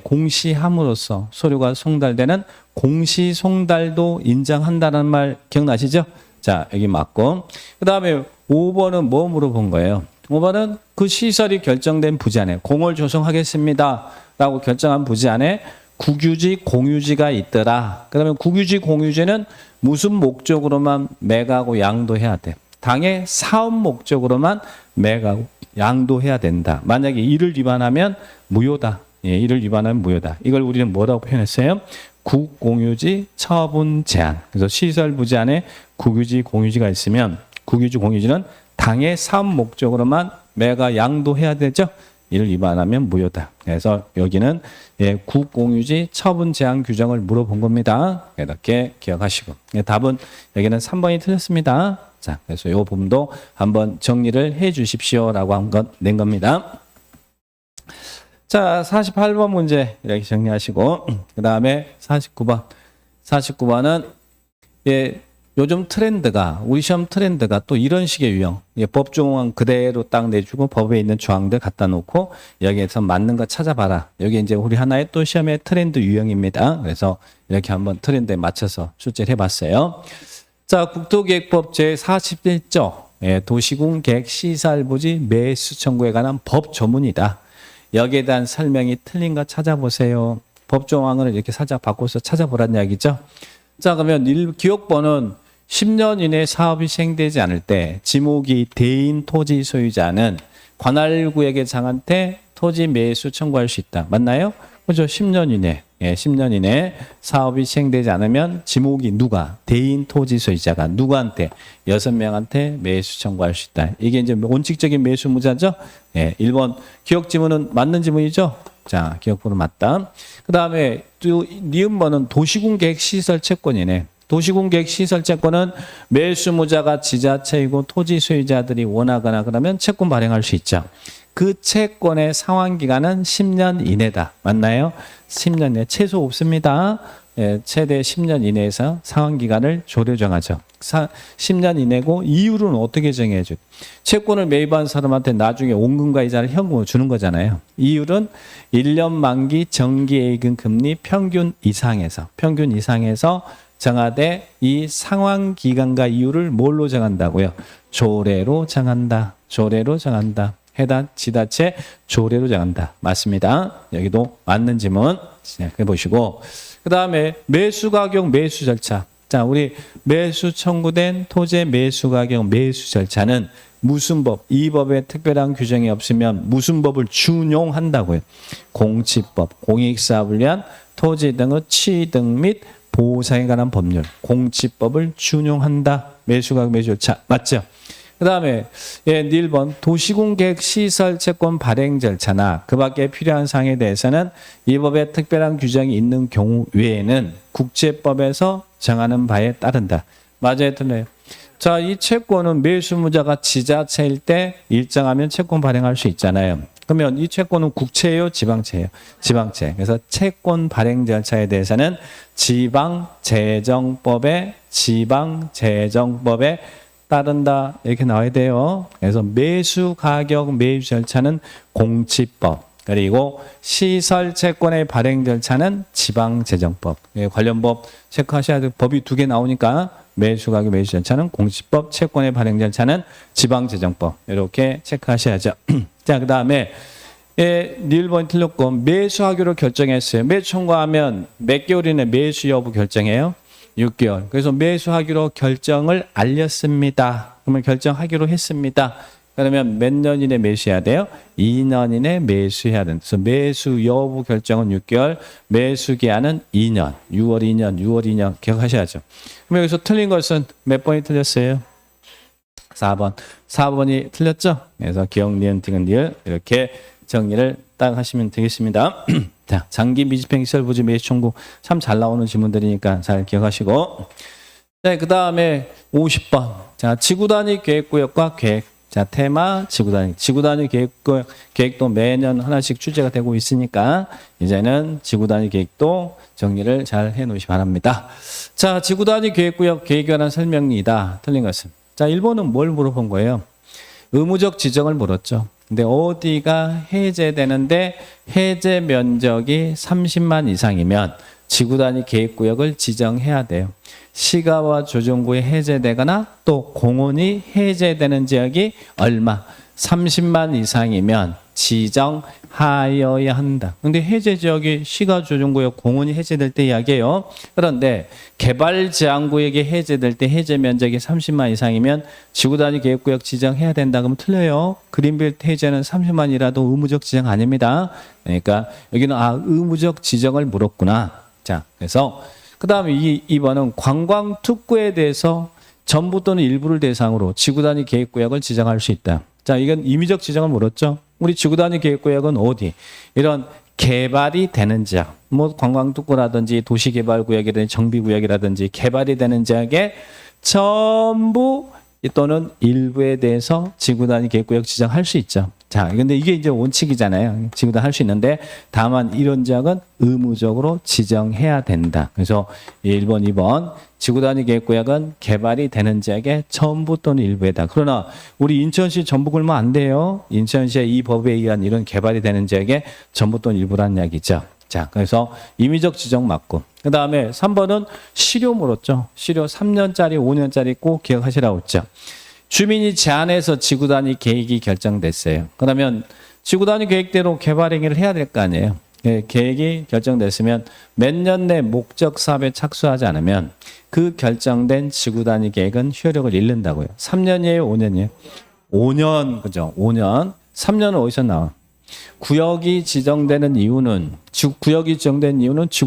공시함으로써 서류가 송달되는 공시송달도 인정한다는 말 기억나시죠? 자, 여기 맞고. 그 다음에 5번은 뭐 물어본 거예요? 5번은 그 시설이 결정된 부지 안에 공을 조성하겠습니다 라고 결정한 부지 안에 국유지, 공유지가 있더라. 그러면 국유지, 공유지는 무슨 목적으로만 매각하고 양도해야 돼? 당의 사업 목적으로만 매각하고 양도해야 된다. 만약에 이를 위반하면 무효다. 이를 위반하면 무효다. 이걸 우리는 뭐라고 표현했어요? 국공유지 처분 제한. 그래서 시설 부지 안에 국유지, 공유지가 있으면 국유지, 공유지는 당의 사업 목적으로만 매각 양도해야 되죠. 이를 위반하면 무효다. 그래서 여기는 국공유지 처분 제한 규정을 물어본 겁니다. 이렇게 기억하시고. 답은 여기는 3번이 틀렸습니다. 자, 그래서 이 부분도 한번 정리를 해 주십시오라고 한 것 낸 겁니다. 자, 48번 문제 이렇게 정리하시고, 그 다음에 49번. 49번은 요즘 트렌드가, 우리 시험 트렌드가 또 이런 식의 유형. 법조항 그대로 딱 내주고 법에 있는 조항들 갖다 놓고 여기에서 맞는 거 찾아봐라. 여기 이제 우리 하나의 또 시험의 트렌드 유형입니다. 그래서 이렇게 한번 트렌드에 맞춰서 출제를 해봤어요. 자, 국토계획법 제41조 도시군 계획 시설부지 매수 청구에 관한 법 조문이다. 여기에 대한 설명이 틀린 거 찾아보세요. 법 조항을 이렇게 살짝 바꿔서 찾아보란 이야기죠. 자, 그러면 기억번은 10년 이내 사업이 시행되지 않을 때 지목이 대인 토지 소유자는 관할구역의 장한테 토지 매수 청구할 수 있다. 맞나요? 그렇죠. 10년 이내. 10년 이내 사업이 시행되지 않으면 지목이 누가? 대인 토지 소유자가 누구한테? 6명한테 매수 청구할 수 있다. 이게 이제 원칙적인 매수 무자죠? 1번 기억 지문은 맞는 지문이죠? 자, 기억번호 맞다. 그 다음에 니은번은 도시군 계획 시설 채권이네. 도시군 계획 시설 채권은 매수무자가 지자체이고 토지 소유자들이 원하거나 그러면 채권 발행할 수 있죠. 그 채권의 상환기간은 10년 이내다. 맞나요? 10년 이내 최소 없습니다. 최대 10년 이내에서 상환기간을 조례 정하죠. 10년 이내고 이율은 어떻게 정해야죠? 채권을 매입한 사람한테 나중에 원금과 이자를 현금으로 주는 거잖아요. 이율은 1년 만기 정기예금 금리 평균 이상에서 정하되 이 상환기간과 이율을 뭘로 정한다고요? 조례로 정한다. 해당 지자체 조례로 정한다. 맞습니다. 여기도 맞는 지문 생각해 보시고, 그 다음에 매수 가격 매수 절차. 자, 우리 매수 청구된 토지의 매수 가격 매수 절차는 무슨 법? 이 법에 특별한 규정이 없으면 무슨 법을 준용한다고요? 공치법, 공익사업을 위한 토지 등의 취득 및 보상에 관한 법률, 공치법을 준용한다. 매수 가격 매수 절차 맞죠? 그 다음에 1번 도시군계획 시설 채권 발행 절차나 그 밖에 필요한 사항에 대해서는 이 법에 특별한 규정이 있는 경우 외에는 국제법에서 정하는 바에 따른다. 맞아요, 틀려요? 자, 이 채권은 매수무자가 지자체일 때 일정하면 채권 발행할 수 있잖아요. 그러면 이 채권은 국채예요, 지방채예요? 지방채. 그래서 채권 발행 절차에 대해서는 지방재정법에 따른다 이렇게 나와야 돼요. 그래서 매수 가격 매입 절차는 공치법, 그리고 시설 채권의 발행 절차는 지방재정법. 관련 법 체크하셔야 돼요. 법이 2개 나오니까 매수 가격 매입 절차는 공치법, 채권의 발행 절차는 지방재정법. 이렇게 체크하셔야죠. 자, 그 다음에 1번 틀렸고 매수하기로 결정했어요. 매수 청구하면 몇 개월 이내 매수 여부 결정해요? 6개월. 그래서 매수하기로 결정을 알렸습니다. 그러면 결정하기로 했습니다. 그러면 몇 년 이내 매수해야 돼요? 2년 이내 매수해야 된다. 그래서 매수 여부 결정은 6개월, 매수 기한은 2년, 6월 2년 기억하셔야죠. 그럼 여기서 틀린 것은 몇 번이 틀렸어요? 4번. 4번이 틀렸죠? 그래서 기억, 니은, 디귿, 리을 이렇게 정리를 딱 하시면 되겠습니다. 자, 장기 미집행 시설 부지 매수 청구 참 잘 나오는 지문들이니까 잘 기억하시고. 네, 그 다음에 50번. 자, 지구 단위 계획구역과 계획. 자, 테마 지구 단위 계획도 매년 하나씩 출제가 되고 있으니까 이제는 지구 단위 계획도 정리를 잘 해 놓으시 기 바랍니다. 자, 지구 단위 계획구역 계획에 관한 설명이다. 틀린 것은. 자, 1번은 뭘 물어본 거예요? 의무적 지정을 물었죠. 근데 어디가 해제되는데 해제 면적이 30만 이상이면 지구 단위 계획구역을 지정해야 돼요. 시가와 조정구에 해제되거나 또 공원이 해제되는 지역이 얼마? 30만 이상이면 지정하여야 한다. 근데 해제 지역이 시가 조정구역 공원이 해제될 때 이야기예요. 그런데 개발 제한구역이 해제될 때 해제 면적이 30만 이상이면 지구 단위 계획구역 지정해야 된다. 그러면 틀려요. 그린벨트 해제는 30만이라도 의무적 지정 아닙니다. 그러니까 여기는 의무적 지정을 물었구나. 자, 그래서 그 다음에 2번은 관광 특구에 대해서 전부 또는 일부를 대상으로 지구 단위 계획구역을 지정할 수 있다. 자, 이건 임의적 지정을 물었죠. 우리 지구 단위 계획구역은 어디? 이런 개발이 되는 지역, 뭐 관광특구라든지 도시개발구역이라든지 정비구역이라든지 개발이 되는 지역에 전부 또는 일부에 대해서 지구 단위 계획구역 지정할 수 있죠. 자, 근데 이게 이제 원칙이잖아요. 지구 단위 할 수 있는데 다만 이런 지역은 의무적으로 지정해야 된다. 그래서 1번, 2번 지구 단위 계획구역은 개발이 되는 지역에 전부 또는 일부에다. 그러나 우리 인천시 전부 그러면 안 돼요. 인천시의 이 법에 의한 이런 개발이 되는 지역에 전부 또는 일부라는 이야기죠. 자, 그래서 임의적 지정 맞고. 그 다음에 3번은 실효 물었죠. 실효 3년짜리, 5년짜리 꼭 기억하시라고 했죠. 주민이 제안해서 지구 단위 계획이 결정됐어요. 그러면 지구 단위 계획대로 개발 행위를 해야 될 거 아니에요. 계획이 결정됐으면 몇 년 내 목적 사업에 착수하지 않으면 그 결정된 지구 단위 계획은 효력을 잃는다고요. 3년이에요, 5년이에요? 5년, 그죠? 5년. 3년은 어디서 나와? 구역이 지정된 이유는 지구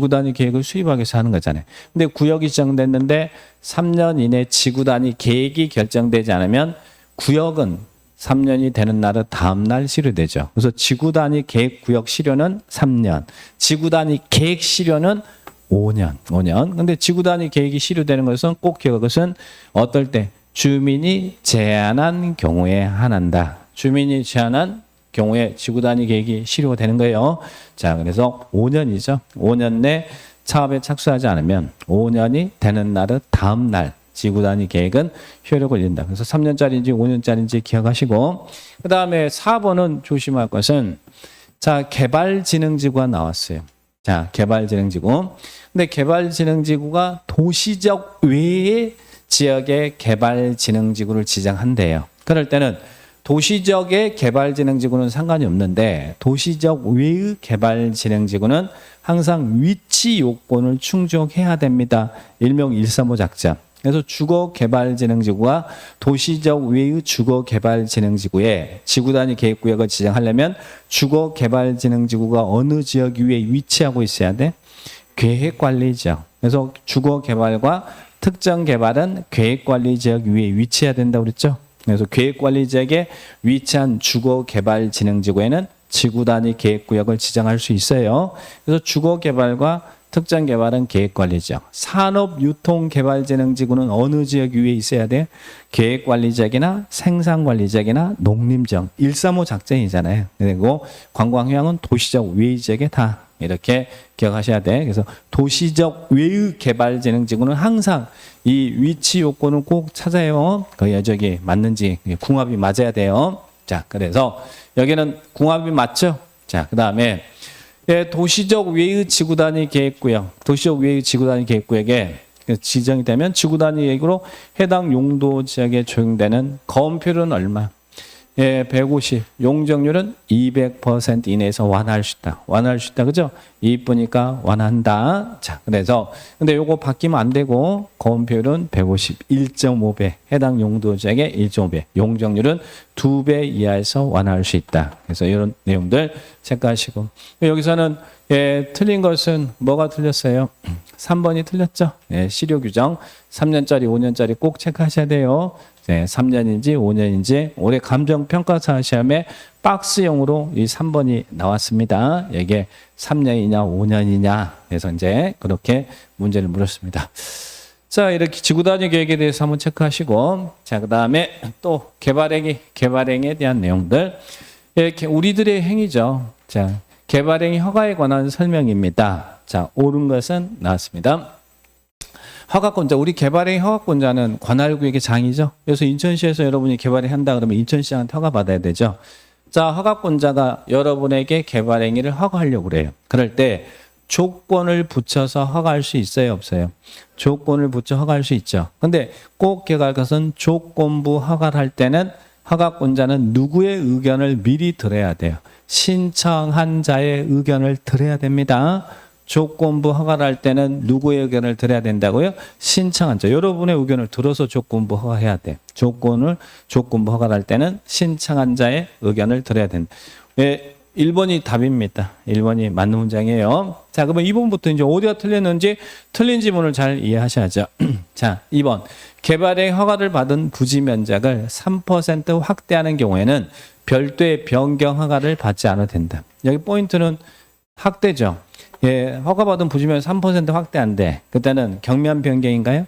단위 계획을 수립하기 위해서 하는 거잖아요. 근데 구역이 지정됐는데 3년 이내 지구 단위 계획이 결정되지 않으면 구역은 3년이 되는 날은 다음 날 실효되죠. 그래서 지구 단위 계획 구역 실효는 3년, 지구 단위 계획 실효는 5년. 근데 지구 단위 계획이 실효되는 것은 꼭 기억할 것은 어떨 때 주민이 제안한 경우에 한한다. 주민이 제안한 경우에 지구 단위 계획이 실효가 되는 거예요. 자, 그래서 5년이죠. 5년 내 사업에 착수하지 않으면 5년이 되는 날은 다음 날 지구 단위 계획은 효력을 잃는다. 그래서 3년짜리인지 5년짜리인지 기억하시고, 그 다음에 4번은 조심할 것은 자, 개발진흥지구가 나왔어요. 자, 개발진흥지구. 근데 개발진흥지구가 도시적 외의 지역의 개발진흥지구를 지정한대요. 그럴 때는 도시적의 개발진흥지구는 상관이 없는데 도시적 외의 개발진흥지구는 항상 위치 요건을 충족해야 됩니다. 일명 135 작전. 그래서 주거개발진흥지구가 도시적 외의 주거개발진흥지구에 지구단위 계획구역을 지정하려면 주거개발진흥지구가 어느 지역 위에 위치하고 있어야 돼? 계획관리지역. 그래서 주거개발과 특정개발은 계획관리지역 위에 위치해야 된다고 그랬죠? 그래서 계획관리지역에 위치한 주거개발진흥지구에는 지구 단위 계획구역을 지정할 수 있어요. 그래서 주거개발과 특정개발은 계획관리지역. 산업유통개발진흥지구는 어느 지역 위에 있어야 돼? 계획관리지역이나 생산관리지역이나 농림지역. 135 작전이잖아요. 그리고 관광휴양은 도시적 외의 지역에 다 이렇게 기억하셔야 돼. 그래서 도시적 외의 개발진흥지구는 항상 이 위치 요건을 꼭 찾아요. 그 여적이 맞는지 궁합이 맞아야 돼요. 자, 그래서 여기는 궁합이 맞죠? 자, 그 다음에 도시적 외의 지구단위 계획구역, 도시적 외의 지구단위 계획구역에 지정이 되면 지구단위 계획으로 해당 용도 지역에 적용되는 거음표는 얼마? 150. 용적률은 200% 이내에서 완화할 수 있다. 완화할 수 있다. 그죠? 이쁘니까 완화한다. 자, 그래서 근데 요거 바뀌면 안 되고 거음표율은 150. 1.5배. 해당 용도 지역의 1.5배. 용적률은 2배 이하에서 완화할 수 있다. 그래서 이런 내용들 체크하시고 여기서는 틀린 것은 뭐가 틀렸어요? 3번이 틀렸죠? 시료 규정 3년짜리 5년짜리 꼭 체크하셔야 돼요. 3년인지 5년인지 올해 감정평가사 시험에 박스형으로 이 3번이 나왔습니다. 이게 3년이냐 5년이냐 해서 이제 그렇게 문제를 물었습니다. 자, 이렇게 지구단위 계획에 대해서 한번 체크하시고 자, 그 다음에 또 개발행위에 대한 내용들 우리들의 행위죠. 자, 개발행위 허가에 관한 설명입니다. 자, 옳은 것은 나왔습니다. 허가권자, 우리 개발행위 허가권자는 관할구역의 장이죠. 그래서 인천시에서 여러분이 개발을 한다 그러면 인천시장한테 허가 받아야 되죠. 자, 허가권자가 여러분에게 개발행위를 허가하려고 그래요. 그럴 때 조건을 붙여서 허가할 수 있어요, 없어요? 조건을 붙여 허가할 수 있죠. 근데 꼭 기억할 것은 조건부 허가를 할 때는 허가권자는 누구의 의견을 미리 들어야 돼요. 신청한 자의 의견을 들어야 됩니다. 조건부 허가를 할 때는 누구의 의견을 들어야 된다고요? 신청한 자. 여러분의 의견을 들어서 조건부 허가해야 돼. 조건부 허가를 할 때는 신청한 자의 의견을 들어야 된다. 1번이 답입니다. 1번이 맞는 문장이에요. 자, 그러면 2번부터 이제 어디가 틀렸는지 틀린 지문을 잘 이해하셔야죠. 자, 2번. 개발의 허가를 받은 부지 면적을 3% 확대하는 경우에는 별도의 변경 허가를 받지 않아도 된다. 여기 포인트는 확대죠. 허가받은 부지면 3% 확대한대. 그때는 경미한 변경인가요?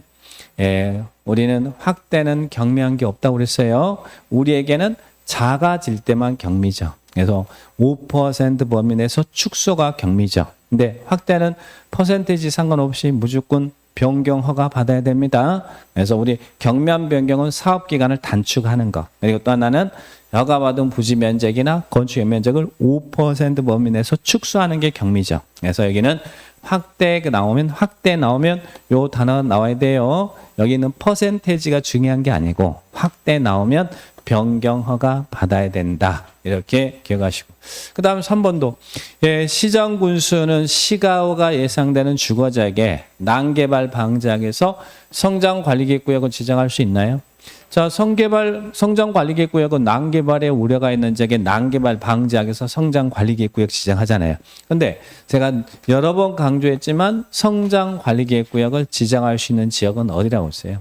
우리는 확대는 경미한 게 없다고 그랬어요. 우리에게는 작아질 때만 경미죠. 그래서 5% 범위 내에서 축소가 경미죠. 근데 확대는 퍼센테이지 상관없이 무조건 변경 허가 받아야 됩니다. 그래서 우리 경미한 변경은 사업 기간을 단축하는 거. 그리고 또 하나는 허가받은 부지 면적이나 건축 면적을 5% 범위 내에서 축소하는 게 경미죠. 그래서 여기는 확대 나오면 요 단어가 나와야 돼요. 여기는 퍼센테이지가 중요한 게 아니고 확대 나오면 변경 허가 받아야 된다. 이렇게 기억하시고. 그 다음 3번도 시정 군수는 시가후가 예상되는 주거지역에 난개발 방지하게서 성장관리계획구역을 지정할 수 있나요? 자, 성장관리계획구역은 난개발의 우려가 있는 지역에 난개발 방지하게서 성장관리계획구역 지정하잖아요. 근데 제가 여러 번 강조했지만 성장관리계획구역을 지정할 수 있는 지역은 어디라고 했어요?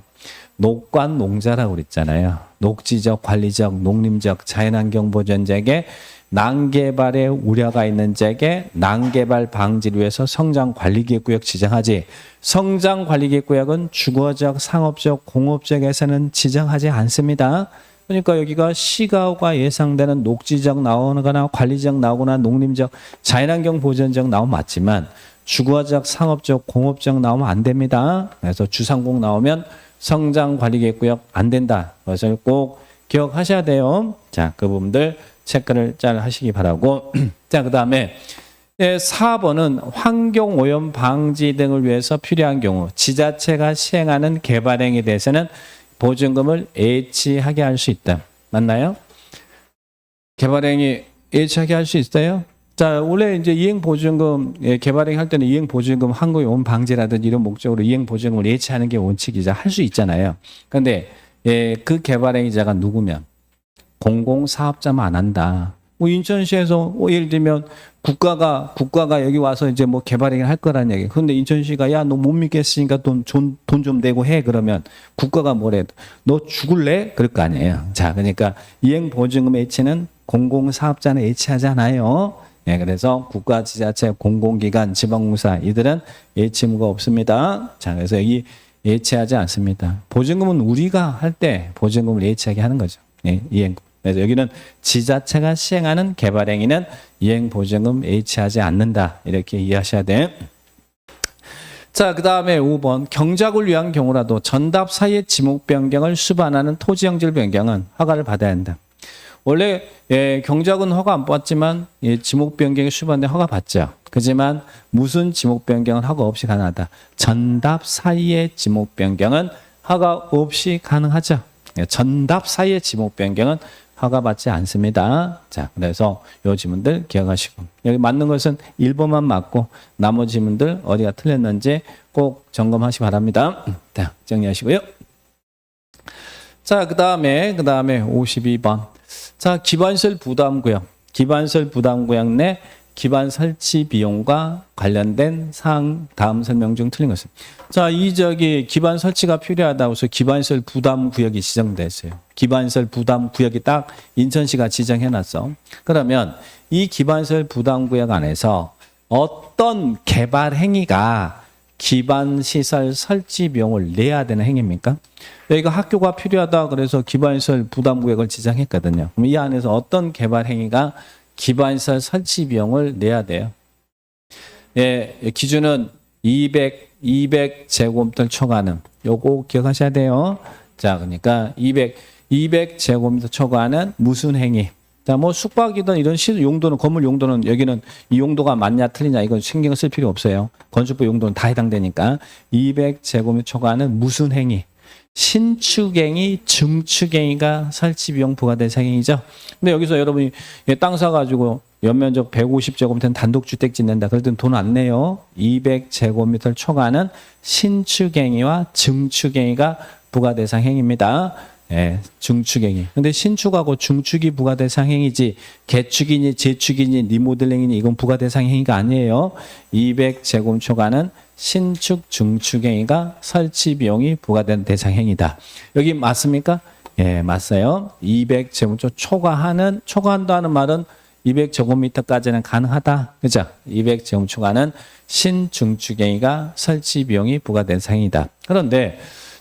녹관 농자라고 그랬잖아요. 녹지적, 관리적, 농림적, 자연환경 보전 지역에 난개발의 우려가 있는 지역에 난개발 방지를 위해서 성장관리계획구역 지정하지. 성장관리계획구역은 주거적, 상업적, 공업적에서는 지정하지 않습니다. 그러니까 여기가 시가후가 예상되는 녹지적 나오거나 관리적 나오거나 농림적, 자연환경 보전적 나오면 맞지만 주거적, 상업적, 공업적 나오면 안 됩니다. 그래서 주상공 나오면 성장관리계획구역 안 된다. 그것을 꼭 기억하셔야 돼요. 자, 그 부분들 체크를 잘 하시기 바라고. 자, 그 다음에 4번은 환경오염 방지 등을 위해서 필요한 경우 지자체가 시행하는 개발행위에 대해서는 보증금을 예치하게 할 수 있다. 맞나요? 개발행위 예치하게 할 수 있어요? 자, 원래 이제 이행보증금, 개발행위 할 때는 이행보증금 환경오염 방지라든지 이런 목적으로 이행보증금을 예치하는 게 원칙이자 할 수 있잖아요. 그런데 그 개발행위자가 누구면 공공사업자만 안 한다. 뭐 인천시에서 예를 들면 국가가 여기 와서 이제 뭐 개발행위를 할 거란 얘기. 그런데 인천시가 야, 너 못 믿겠으니까 돈 좀 내고 해. 그러면 국가가 뭐래? 너 죽을래? 그럴 거 아니에요. 자, 그러니까 이행보증금 H는 공공사업자는 H하지 않아요. 예, 그래서 국가, 지자체, 공공기관, 지방공사 이들은 H 의무가 없습니다. 자, 그래서 여기 H하지 않습니다. 보증금은 우리가 할 때 보증금을 H하게 하는 거죠. 예, 이행. 그래서 여기는 지자체가 시행하는 개발행위는 이행보증금 H하지 않는다. 이렇게 이해하셔야 돼요. 자, 그 다음에 5번. 경작을 위한 경우라도 전답 사이의 지목 변경을 수반하는 토지 형질 변경은 허가를 받아야 한다. 원래 경작은 허가 안 받지만 지목 변경이 수반된 허가 받죠. 그렇지만 무슨 지목 변경은 허가 없이 가능하다. 전답 사이의 지목 변경은 허가 없이 가능하죠. 전답 사이의 지목 변경은 허가받지 않습니다. 자, 그래서 요 지문들 기억하시고 여기 맞는 것은 1번만 맞고 나머지 지문들 어디가 틀렸는지 꼭 점검하시기 바랍니다. 자, 정리하시고요. 자, 그 다음에 52번. 자, 기반시설 부담구역. 기반시설 부담구역 내 기반 설치 비용과 관련된 사항 다음 설명 중 틀린 것은. 자, 기반 설치가 필요하다고 해서 기반시설 부담구역이 지정됐어요. 기반시설 부담구역이 딱 인천시가 지정해놨어. 그러면 이 기반시설 부담구역 안에서 어떤 개발 행위가 기반시설 설치 비용을 내야 되는 행위입니까? 여기가 학교가 필요하다 그래서 기반시설 부담구역을 지정했거든요. 그럼 이 안에서 어떤 개발 행위가 기반시설 설치 비용을 내야 돼요? 예, 기준은 200제곱미터 초과하는 요거 기억하셔야 돼요. 자, 그러니까 200제곱미터 초과하는 무슨 행위? 자, 뭐 숙박이든 이런 용도는 건물 용도는 여기는 이 용도가 맞냐 틀리냐 이건 신경 쓸 필요 없어요. 건축법 용도는 다 해당되니까 200제곱미터 초과하는 무슨 행위? 신축행위, 증축행위가 설치비용 부과될 행위죠. 근데 여기서 여러분이 땅 사가지고 연면적 150제곱미터는 단독주택 짓는다. 그럴 땐 돈 안 내요. 200제곱미터를 초과하는 신축행위와 증축행위가 부과대상 행위입니다. 예, 증축행위. 근데 신축하고 증축이 부과대상 행위지 개축이니 재축이니 리모델링이니 이건 부과대상 행위가 아니에요. 200제곱 초과는 신축 증축행위가 설치 비용이 부과된 대상 행위다. 여기 맞습니까? 예, 맞아요. 200제곱미터 초과한다는 말은 200제곱미터까지는 가능하다. 그죠? 200제곱 초과는 신증축행위가 설치 비용이 부과된 상이다. 그런데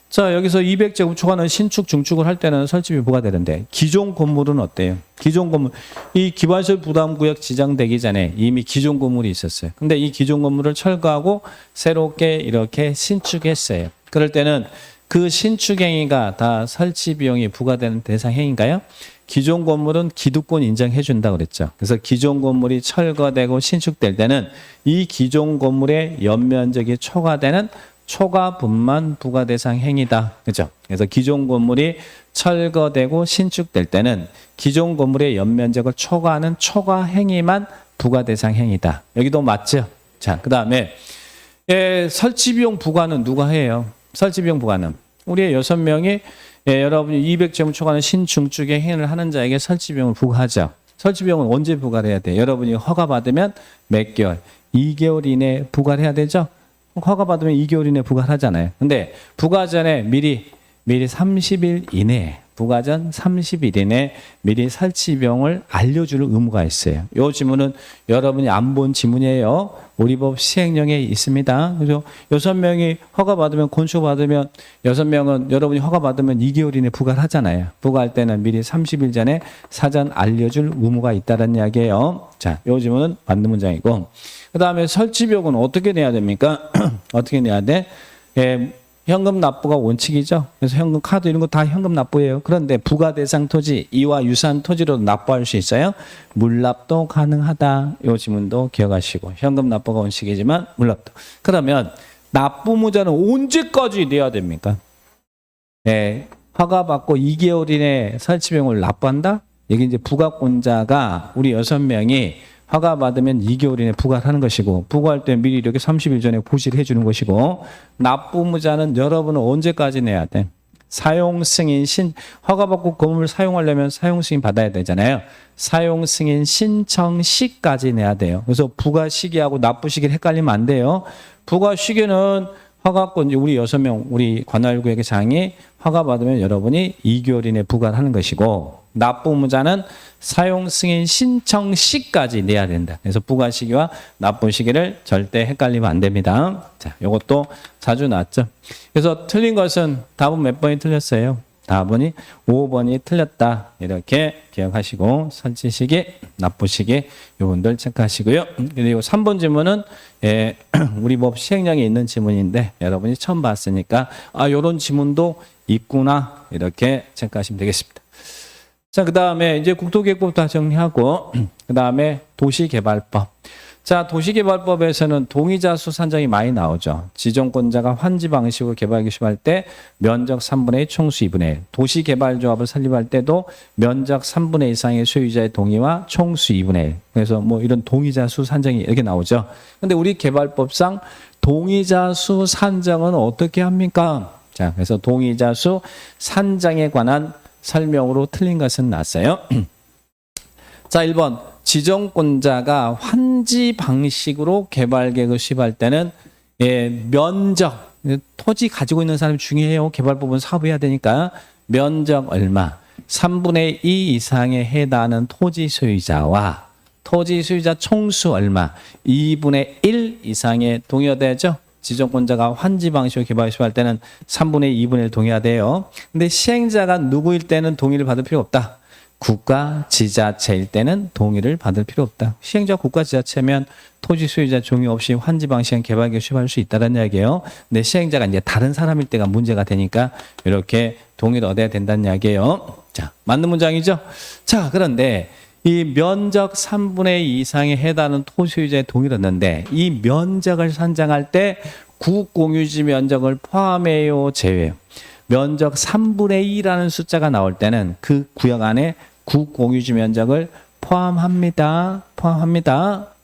자, 여기서 200제곱 초과는 신축, 증축을 할 때는 설치비 부과되는데 기존 건물은 어때요? 기존 건물, 이 기반시설 부담구역 지정되기 전에 이미 기존 건물이 있었어요. 근데 이 기존 건물을 철거하고 새롭게 이렇게 신축했어요. 그럴 때는 그 신축행위가 다 설치 비용이 부과되는 대상 행위인가요? 기존 건물은 기득권 인정해 준다 그랬죠. 그래서 기존 건물이 철거되고 신축될 때는 이 기존 건물의 연면적이 초과되는 초과분만 부과 대상 행위다. 그죠? 그래서 기존 건물이 철거되고 신축될 때는 기존 건물의 연면적을 초과하는 초과 행위만 부과 대상 행위다. 여기도 맞죠? 자, 그다음에 설치 비용 부과는 누가 해요? 설치 비용 부과는 우리 6명이 여러분이 200제곱 초과하는 신증축의 행위를 하는 자에게 설치 비용을 부과하죠. 설치 비용은 언제 부과를 해야 돼요? 여러분이 허가 받으면 몇 개월? 2개월 이내에 부과를 해야 되죠? 허가 받으면 2개월 이내에 부과를 하잖아요. 근데 부과 전에 미리 30일 이내에 부과 전 30일 이내에 미리 설치 비용을 알려줄 의무가 있어요. 이 지문은 여러분이 안 본 지문이에요. 우리 법 시행령에 있습니다. 그래서 6명이 허가 받으면 건축 받으면 6명은 여러분이 허가 받으면 2개월 이내에 부과를 하잖아요. 부과할 때는 미리 30일 전에 사전 알려줄 의무가 있다는 이야기예요. 자, 이 지문은 맞는 문장이고 그 다음에 설치 비용은 어떻게 내야 됩니까? 어떻게 내야 돼? 현금 납부가 원칙이죠. 그래서 현금 카드 이런 거 다 현금 납부예요. 그런데 부과 대상 토지, 이와 유사한 토지로 납부할 수 있어요. 물납도 가능하다. 이 지문도 기억하시고 현금 납부가 원칙이지만 물납도. 그러면 납부무자는 언제까지 내야 됩니까? 허가 받고 2개월 이내에 설치 비용을 납부한다. 여기 이제 부가권자가 우리 6명이 허가 받으면 2개월 이내에 부과를 하는 것이고 부과할 때 미리 이렇게 30일 전에 고시를 해주는 것이고 납부무자는 여러분은 언제까지 내야 돼? 사용 승인 허가받고 건물을 사용하려면 사용 승인 받아야 되잖아요. 사용 승인 신청 시까지 내야 돼요. 그래서 부가 시기하고 납부 시기를 헷갈리면 안 돼요. 부가 시기는 허가권 우리 6명 우리 관할구역의 장이 허가 받으면 여러분이 2개월 이내 부과를 하는 것이고 납부 의무자는 사용 승인 신청 시까지 내야 된다. 그래서 부과 시기와 납부 시기를 절대 헷갈리면 안 됩니다. 자, 이것도 자주 나왔죠. 그래서 틀린 것은 답은 몇 번이 틀렸어요? 답은이 5번이 틀렸다. 이렇게 기억하시고 설치 시기, 납부 시기 이분들 체크하시고요. 그리고 3번 질문은 우리 법 시행령에 있는 지문인데 여러분이 처음 봤으니까 이런 지문도 있구나 이렇게 체크하시면 되겠습니다. 자, 그 다음에 이제 국토계획법 다 정리하고 그 다음에 도시개발법. 자, 도시개발법에서는 동의자 수 산정이 많이 나오죠. 지정권자가 환지 방식으로 개발 개시할 때 면적 3분의 1, 총수 2분의 1. 도시개발조합을 설립할 때도 면적 3분의 1 이상의 소유자의 동의와 총수 2분의 1. 그래서 뭐 이런 동의자 수 산정이 이렇게 나오죠. 근데 우리 개발법상 동의자 수 산정은 어떻게 합니까? 자, 그래서 동의자 수 산정에 관한 설명으로 틀린 것은 났어요. 자, 1번. 지정권자가 환지 방식으로 개발 계획을 수립할 때는 면적, 토지 가지고 있는 사람이 중요해요. 개발법은 사업해야 되니까. 면적 얼마, 3분의 2 이상에 해당하는 토지 소유자와 토지 소유자 총수 얼마, 2분의 1 이상의 동의가 되죠. 지정권자가 환지 방식으로 개발 수립할 때는 3분의 2분의 1 동의가 돼요. 근데 시행자가 누구일 때는 동의를 받을 필요 없다. 국가 지자체일 때는 동의를 받을 필요 없다. 시행자 국가 지자체면 토지 소유자 종이 없이 환지 방식의 개발 계획 수립할 수 있다는 이야기예요. 근데 시행자가 이제 다른 사람일 때가 문제가 되니까 이렇게 동의를 얻어야 된다는 이야기예요. 자, 맞는 문장이죠? 자, 그런데 이 면적 3분의 2 이상에 해당하는 토지 소유자의 동의를 얻는데 이 면적을 산정할 때 국공유지 면적을 포함해요, 제외해요? 면적 3분의 2라는 숫자가 나올 때는 그 구역 안에 국공유지 면적을 포함합니다.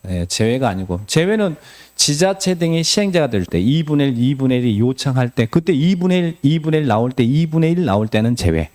네, 제외가 아니고 제외는 지자체 등의 시행자가 될 때 2분의 1, 2분의 1이 요청할 때 그때 2분의 1 나올 때 2분의 1 나올 때는 제외.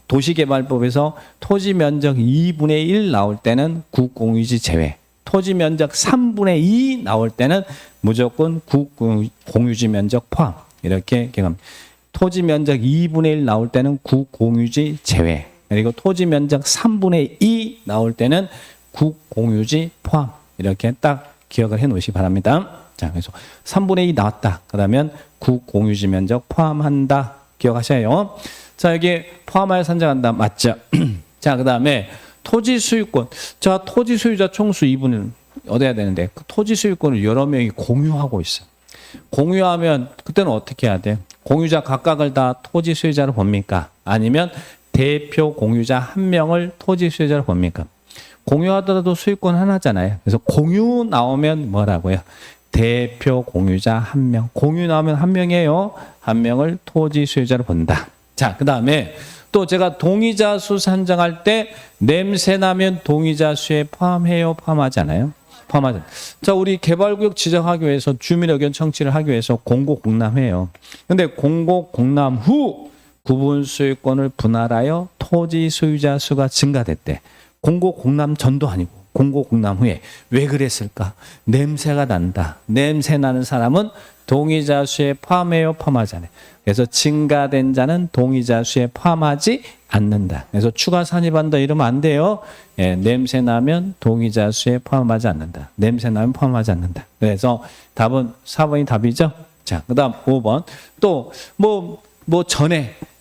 도시개발법에서 토지 면적 2분의 1 나올 때는 국공유지 제외. 토지 면적 3분의 2 나올 때는 무조건 국공유지 면적 포함. 이렇게 기억합니다. 토지 면적 2분의 1 나올 때는 국공유지 제외. 그리고 토지 면적 3분의 2 나올 때는 국공유지 포함. 이렇게 딱 기억을 해 놓으시기 바랍니다. 자, 그래서 3분의 2 나왔다. 그러면 국공유지 면적 포함한다. 기억하셔요. 자, 여기 포함하여 산정한다. 맞죠? 자, 그 다음에 토지 소유권. 자, 토지 소유자 총수 2분을 얻어야 되는데 그 토지 소유권을 여러 명이 공유하고 있어요. 공유하면 그때는 어떻게 해야 돼요? 공유자 각각을 다 토지 소유자로 봅니까? 아니면 대표 공유자 한 명을 토지 소유자로 봅니까? 공유하더라도 소유권 하나잖아요. 그래서 공유 나오면 뭐라고요? 대표 공유자 한 명. 공유 나오면 한 명이에요. 한 명을 토지 소유자로 본다. 자, 그 다음에 또 제가 동의자 수 산정할 때 냄새 나면 동의자 수에 포함해요? 포함하지 않아요? 포함하죠. 자, 우리 개발구역 지정하기 위해서 주민 의견 청취를 하기 위해서 공고공람해요. 근데 공고공람 후 구분 소유권을 분할하여 토지 소유자 수가 증가됐대. 공고공람 전도 아니고 공고공람 후에 왜 그랬을까? 냄새가 난다. 냄새 나는 사람은 동의자 수에 포함해요? 포함하지 않아요? 그래서 증가된 자는 동의자 수에 포함하지 않는다. 그래서 추가 산입한다 이러면 안 돼요. 예, 냄새 나면 동의자 수에 포함하지 않는다. 냄새 나면 포함하지 않는다. 그래서 답은 4번이 답이죠. 자, 그 다음 5번. 또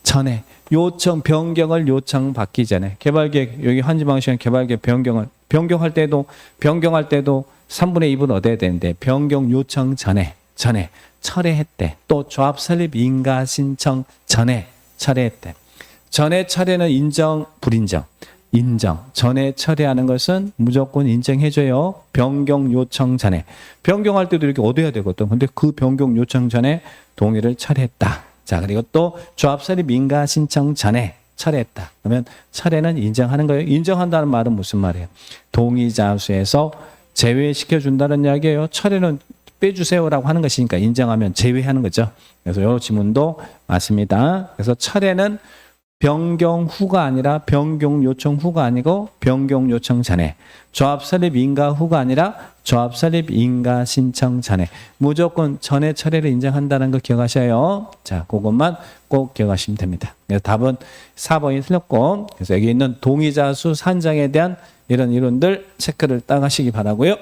전에 요청 변경을 요청받기 전에 개발계획 여기 환지방식은 개발계획 변경할 때도 3분의 2분 얻어야 되는데 변경 요청 전에 철회했대. 또 조합 설립 인가 신청 전에 철회했대. 전에 철회는 인정, 불인정. 인정. 전에 철회하는 것은 무조건 인정해줘요. 변경 요청 전에. 변경할 때도 이렇게 얻어야 되거든. 근데 그 변경 요청 전에 동의를 철회했다. 자, 그리고 또 조합 설립 인가 신청 전에 철회했다. 그러면 철회는 인정하는 거예요. 인정한다는 말은 무슨 말이에요? 동의자 수에서 제외시켜준다는 이야기예요. 철회는 빼주세요라고 하는 것이니까 인정하면 제외하는 거죠. 그래서 이 지문도 맞습니다. 그래서 철회는 변경 후가 아니라 변경 요청 후가 아니고 변경 요청 전에, 조합 설립 인가 후가 아니라 조합 설립 인가 신청 전에, 무조건 전에 철회를 인정한다는 거 기억하셔요. 자, 그것만 꼭 기억하시면 됩니다. 그래서 답은 4번이 틀렸고, 그래서 여기 있는 동의자 수 산정에 대한 이런 이론들 체크를 딱 하시기 바라고요.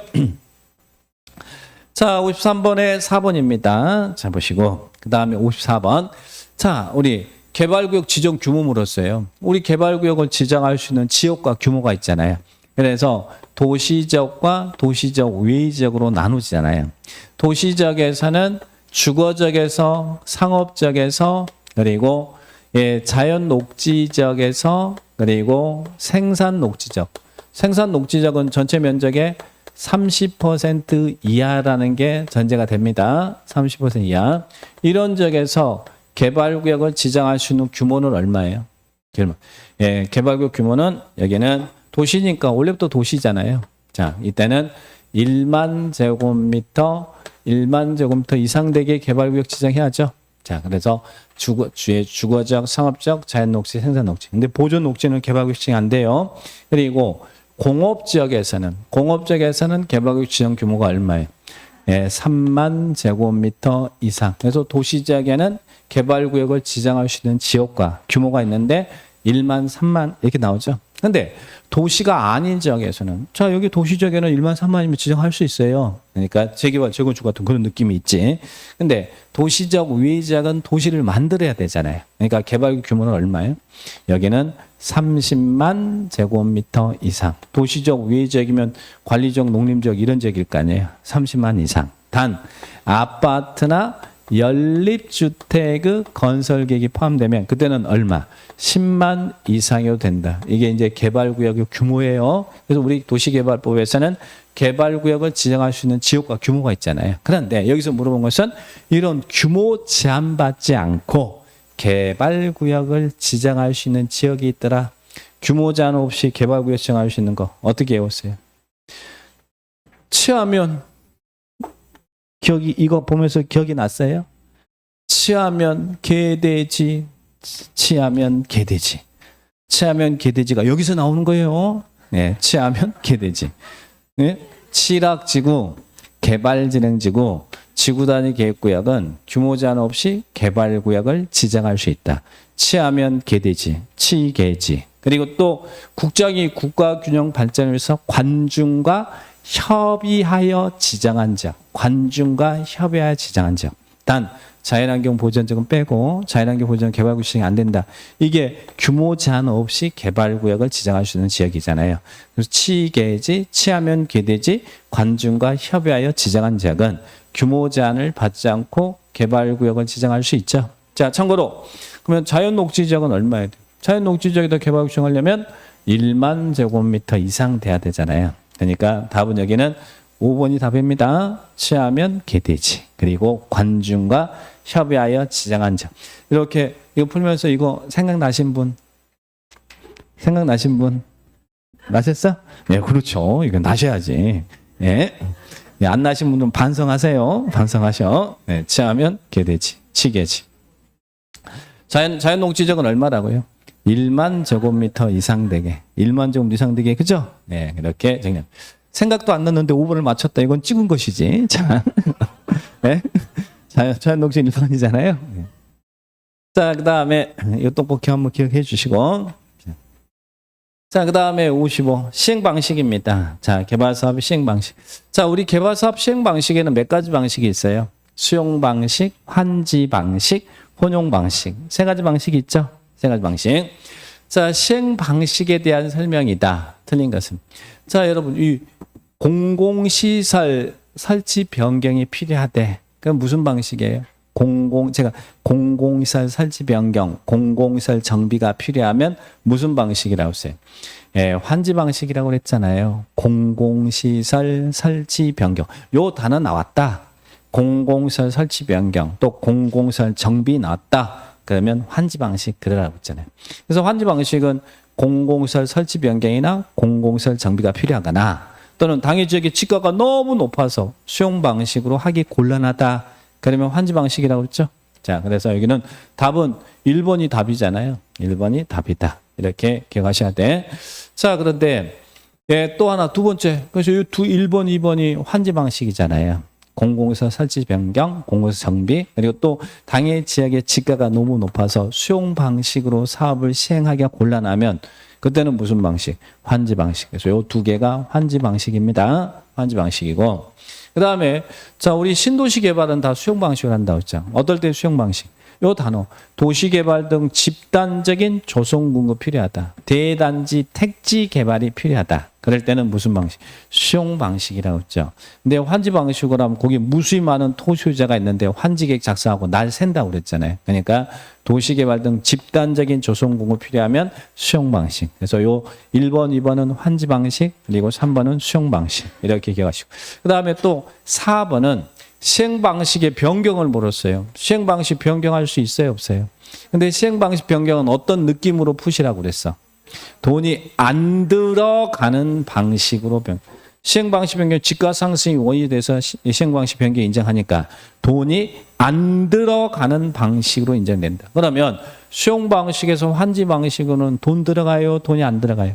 자, 53번에 4번입니다. 자, 보시고 그 다음에 54번. 자, 우리 개발구역 지정 규모 물었어요. 우리 개발구역을 지정할 수 있는 지역과 규모가 있잖아요. 그래서 도시적과 도시적 외지역으로 나누잖아요. 도시적에서는 주거적에서 상업적에서 그리고 자연 녹지적에서 그리고 생산 녹지적. 생산 녹지적은 전체 면적의 30% 이하라는 게 전제가 됩니다. 30% 이하. 이런 지역에서 개발구역을 지정할 수 있는 규모는 얼마예요? 개발구역 규모는 여기는 도시니까 원래부터 도시잖아요. 자, 이때는 1만 제곱미터 이상 되게 개발구역 지정해야죠. 자, 그래서 주거적, 상업적, 자연녹지, 생산녹지. 근데 보존녹지는 개발구역 지정 안 돼요. 그리고 공업지역에서는 개발구역 지정 규모가 얼마예요? 3만 제곱미터 이상. 그래서 도시지역에는 개발구역을 지정할 수 있는 지역과 규모가 있는데 1만, 3만 이렇게 나오죠. 근데 도시가 아닌 지역에서는, 자, 여기 도시지역에는 1만, 3만이면 지정할 수 있어요. 그러니까 재개발, 재건축 같은 그런 느낌이 있지. 근데 도시적 외지역은 도시를 만들어야 되잖아요. 그러니까 개발구역 규모는 얼마예요? 여기는 30만 제곱미터 이상. 도시적 외지역이면 관리적, 농림적 이런 지역일 거 아니에요. 30만 이상. 단 아파트나 연립주택의 건설 계획이 포함되면 그때는 얼마? 10만 이상이어도 된다. 이게 이제 개발구역의 규모예요. 그래서 우리 도시개발법에서는 개발구역을 지정할 수 있는 지역과 규모가 있잖아요. 그런데 여기서 물어본 것은 이런 규모 제한받지 않고 개발구역을 지정할 수 있는 지역이 있더라. 규모 제한 없이 개발구역 지정할 수 있는 거 어떻게 외웠어요? 취하면 이거 보면서 기억이 났어요? 취하면 개돼지, 취하면 개돼지. 취하면 개돼지가 여기서 나오는 거예요. 네, 취하면 개돼지. 네? 취락지구, 개발진행지구, 지구단위 계획구역은 규모 제한 없이 개발구역을 지정할 수 있다. 취하면 개돼지, 취개지. 그리고 또 국정이 국가균형 발전을 위해서 관중과 협의하여 지정한 지역. 관중과 협의하여 지정한 지역. 단 자연환경 보전지역은 빼고 자연환경 보전 개발구역 지정이 안 된다. 이게 규모 제한 없이 개발구역을 지정할 수 있는 지역이잖아요. 그래서 취개지, 취하면 개돼지, 관중과 협의하여 지정한 지역은 규모 제한을 받지 않고 개발구역을 지정할 수 있죠. 자, 참고로 그러면 자연녹지 지역은 얼마예요? 자연녹지 지역에다 개발구역 지정하려면 1만 제곱미터 이상 돼야 되잖아요. 그러니까 답은 여기는 5번이 답입니다. 취하면 개돼지. 그리고 관중과 협의하여 지정한 점. 이렇게 이거 풀면서 이거 생각나신 분? 나셨어? 네, 그렇죠. 이거 나셔야지. 예. 네, 안 나신 분은 반성하세요. 반성하셔. 네, 취하면 개돼지, 치개지. 자연녹지적은 얼마라고요? 1만 제곱미터 이상 되게. 1만 제곱미터 이상 되게. 그죠? 네, 이렇게 정리. 생각도 안 났는데 5번을 맞췄다. 이건 찍은 것이지. 자, 네? 자연녹지 1번이잖아요. 네. 자, 그 다음에 이 떡볶이 한번 기억해 주시고. 자, 그 다음에 55. 시행방식입니다. 자, 개발사업 시행방식. 자, 우리 개발사업 시행방식에는 몇 가지 방식이 있어요. 수용방식, 환지방식, 혼용방식. 세 가지 방식이 있죠. 세 가지 방식. 자, 시행방식에 대한 설명이다. 틀린 것은. 자, 여러분, 이 공공시설 설치 변경이 필요하대. 그럼 무슨 방식이에요? 제가 공공시설 설치 변경, 공공시설 정비가 필요하면 무슨 방식이라고 했어요? 예, 환지 방식이라고 그랬잖아요. 공공시설 설치 변경. 요 단어 나왔다. 공공시설 설치 변경, 또 공공시설 정비 나왔다. 그러면 환지 방식 그러라고 했잖아요. 그래서 환지 방식은 공공시설 설치 변경이나 공공시설 정비가 필요하거나 또는 당해 지역의 지가가 너무 높아서 수용 방식으로 하기 곤란하다. 그러면 환지 방식이라고 했죠. 자, 그래서 여기는 답은 1번이 답이잖아요. 1번이 답이다. 이렇게 기억하셔야 돼. 자, 그런데 예, 또 하나 두 번째. 그래서 이 1번, 2번이 환지 방식이잖아요. 공공에서 설치 변경, 공공에서 정비, 그리고 또 당해 지역의 지가가 너무 높아서 수용 방식으로 사업을 시행하기가 곤란하면 그때는 무슨 방식? 환지 방식. 그래서 이 두 개가 환지 방식입니다. 환지 방식이고. 그 다음에 자, 우리 신도시 개발은 다 수용 방식을 한다고 했죠. 어떨 때 수용 방식? 요 단어. 도시 개발 등 집단적인 조성 공급 필요하다. 대단지 택지 개발이 필요하다. 그럴 때는 무슨 방식? 수용 방식이라고 했죠. 근데 환지 방식으로 하면 거기 무수히 많은 토소유자가 있는데 환지계획 작성하고 날 샌다고 그랬잖아요. 그러니까 도시 개발 등 집단적인 조성 공급 필요하면 수용 방식. 그래서 요 1번, 2번은 환지 방식, 그리고 3번은 수용 방식. 이렇게 기억하시고. 그다음에 또 4번은 시행 방식의 변경을 물었어요. 시행 방식 변경할 수 있어요, 없어요? 근데 시행 방식 변경은 어떤 느낌으로 푸시라고 그랬어? 돈이 안 들어가는 방식으로 변경. 시행 방식 변경, 지가 상승이 원인이 돼서 시행 방식 변경 인정하니까 돈이 안 들어가는 방식으로 인정된다. 그러면 수용 방식에서 환지 방식으로는 돈 들어가요, 돈이 안 들어가요?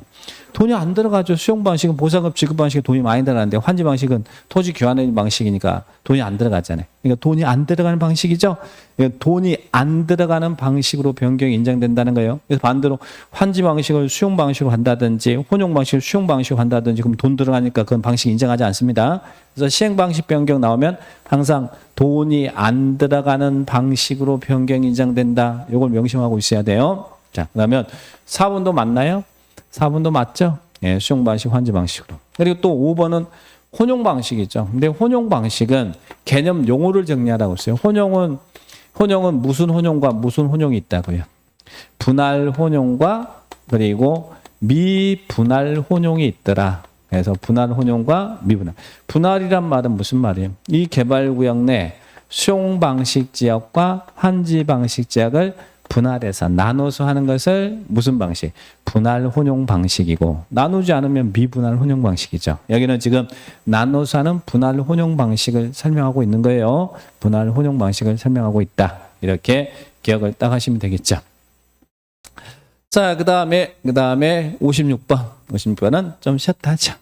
돈이 안 들어가죠. 수용 방식은 보상금 지급 방식에 돈이 많이 들어가는데 환지 방식은 토지 교환의 방식이니까 돈이 안 들어가잖아요. 그러니까 돈이 안 들어가는 방식이죠. 그러니까 돈이 안 들어가는 방식으로 변경이 인정된다는 거예요. 그래서 반대로 환지 방식을 수용 방식으로 한다든지 혼용 방식을 수용 방식으로 한다든지 그럼 돈 들어가니까 그건 방식 인정하지 않습니다. 그래서 시행 방식 변경 나오면 항상 돈이 안 들어가는 방식으로 변경 인정된다. 이걸 명심하고 있어야 돼요. 자, 그러면 4번도 맞나요? 4번도 맞죠? 예, 수용 방식, 환지 방식으로. 그리고 또 5번은 혼용 방식이죠. 근데 혼용 방식은 개념 용어를 정리하라고 했어요. 혼용은 무슨 혼용과 무슨 혼용이 있다고요? 분할 혼용과 그리고 미분할 혼용이 있더라. 그래서 분할 혼용과 미분할. 분할이란 말은 무슨 말이에요? 이 개발구역 내 수용 방식 지역과 환지 방식 지역을 분할해서 나눠서 하는 것을 무슨 방식? 분할 혼용 방식이고 나누지 않으면 미분할 혼용 방식이죠. 여기는 지금 나눠서 하는 분할 혼용 방식을 설명하고 있는 거예요. 분할 혼용 방식을 설명하고 있다. 이렇게 기억을 딱 하시면 되겠죠. 자, 그 다음에 56번. 56번은 좀 쉬었다 하죠.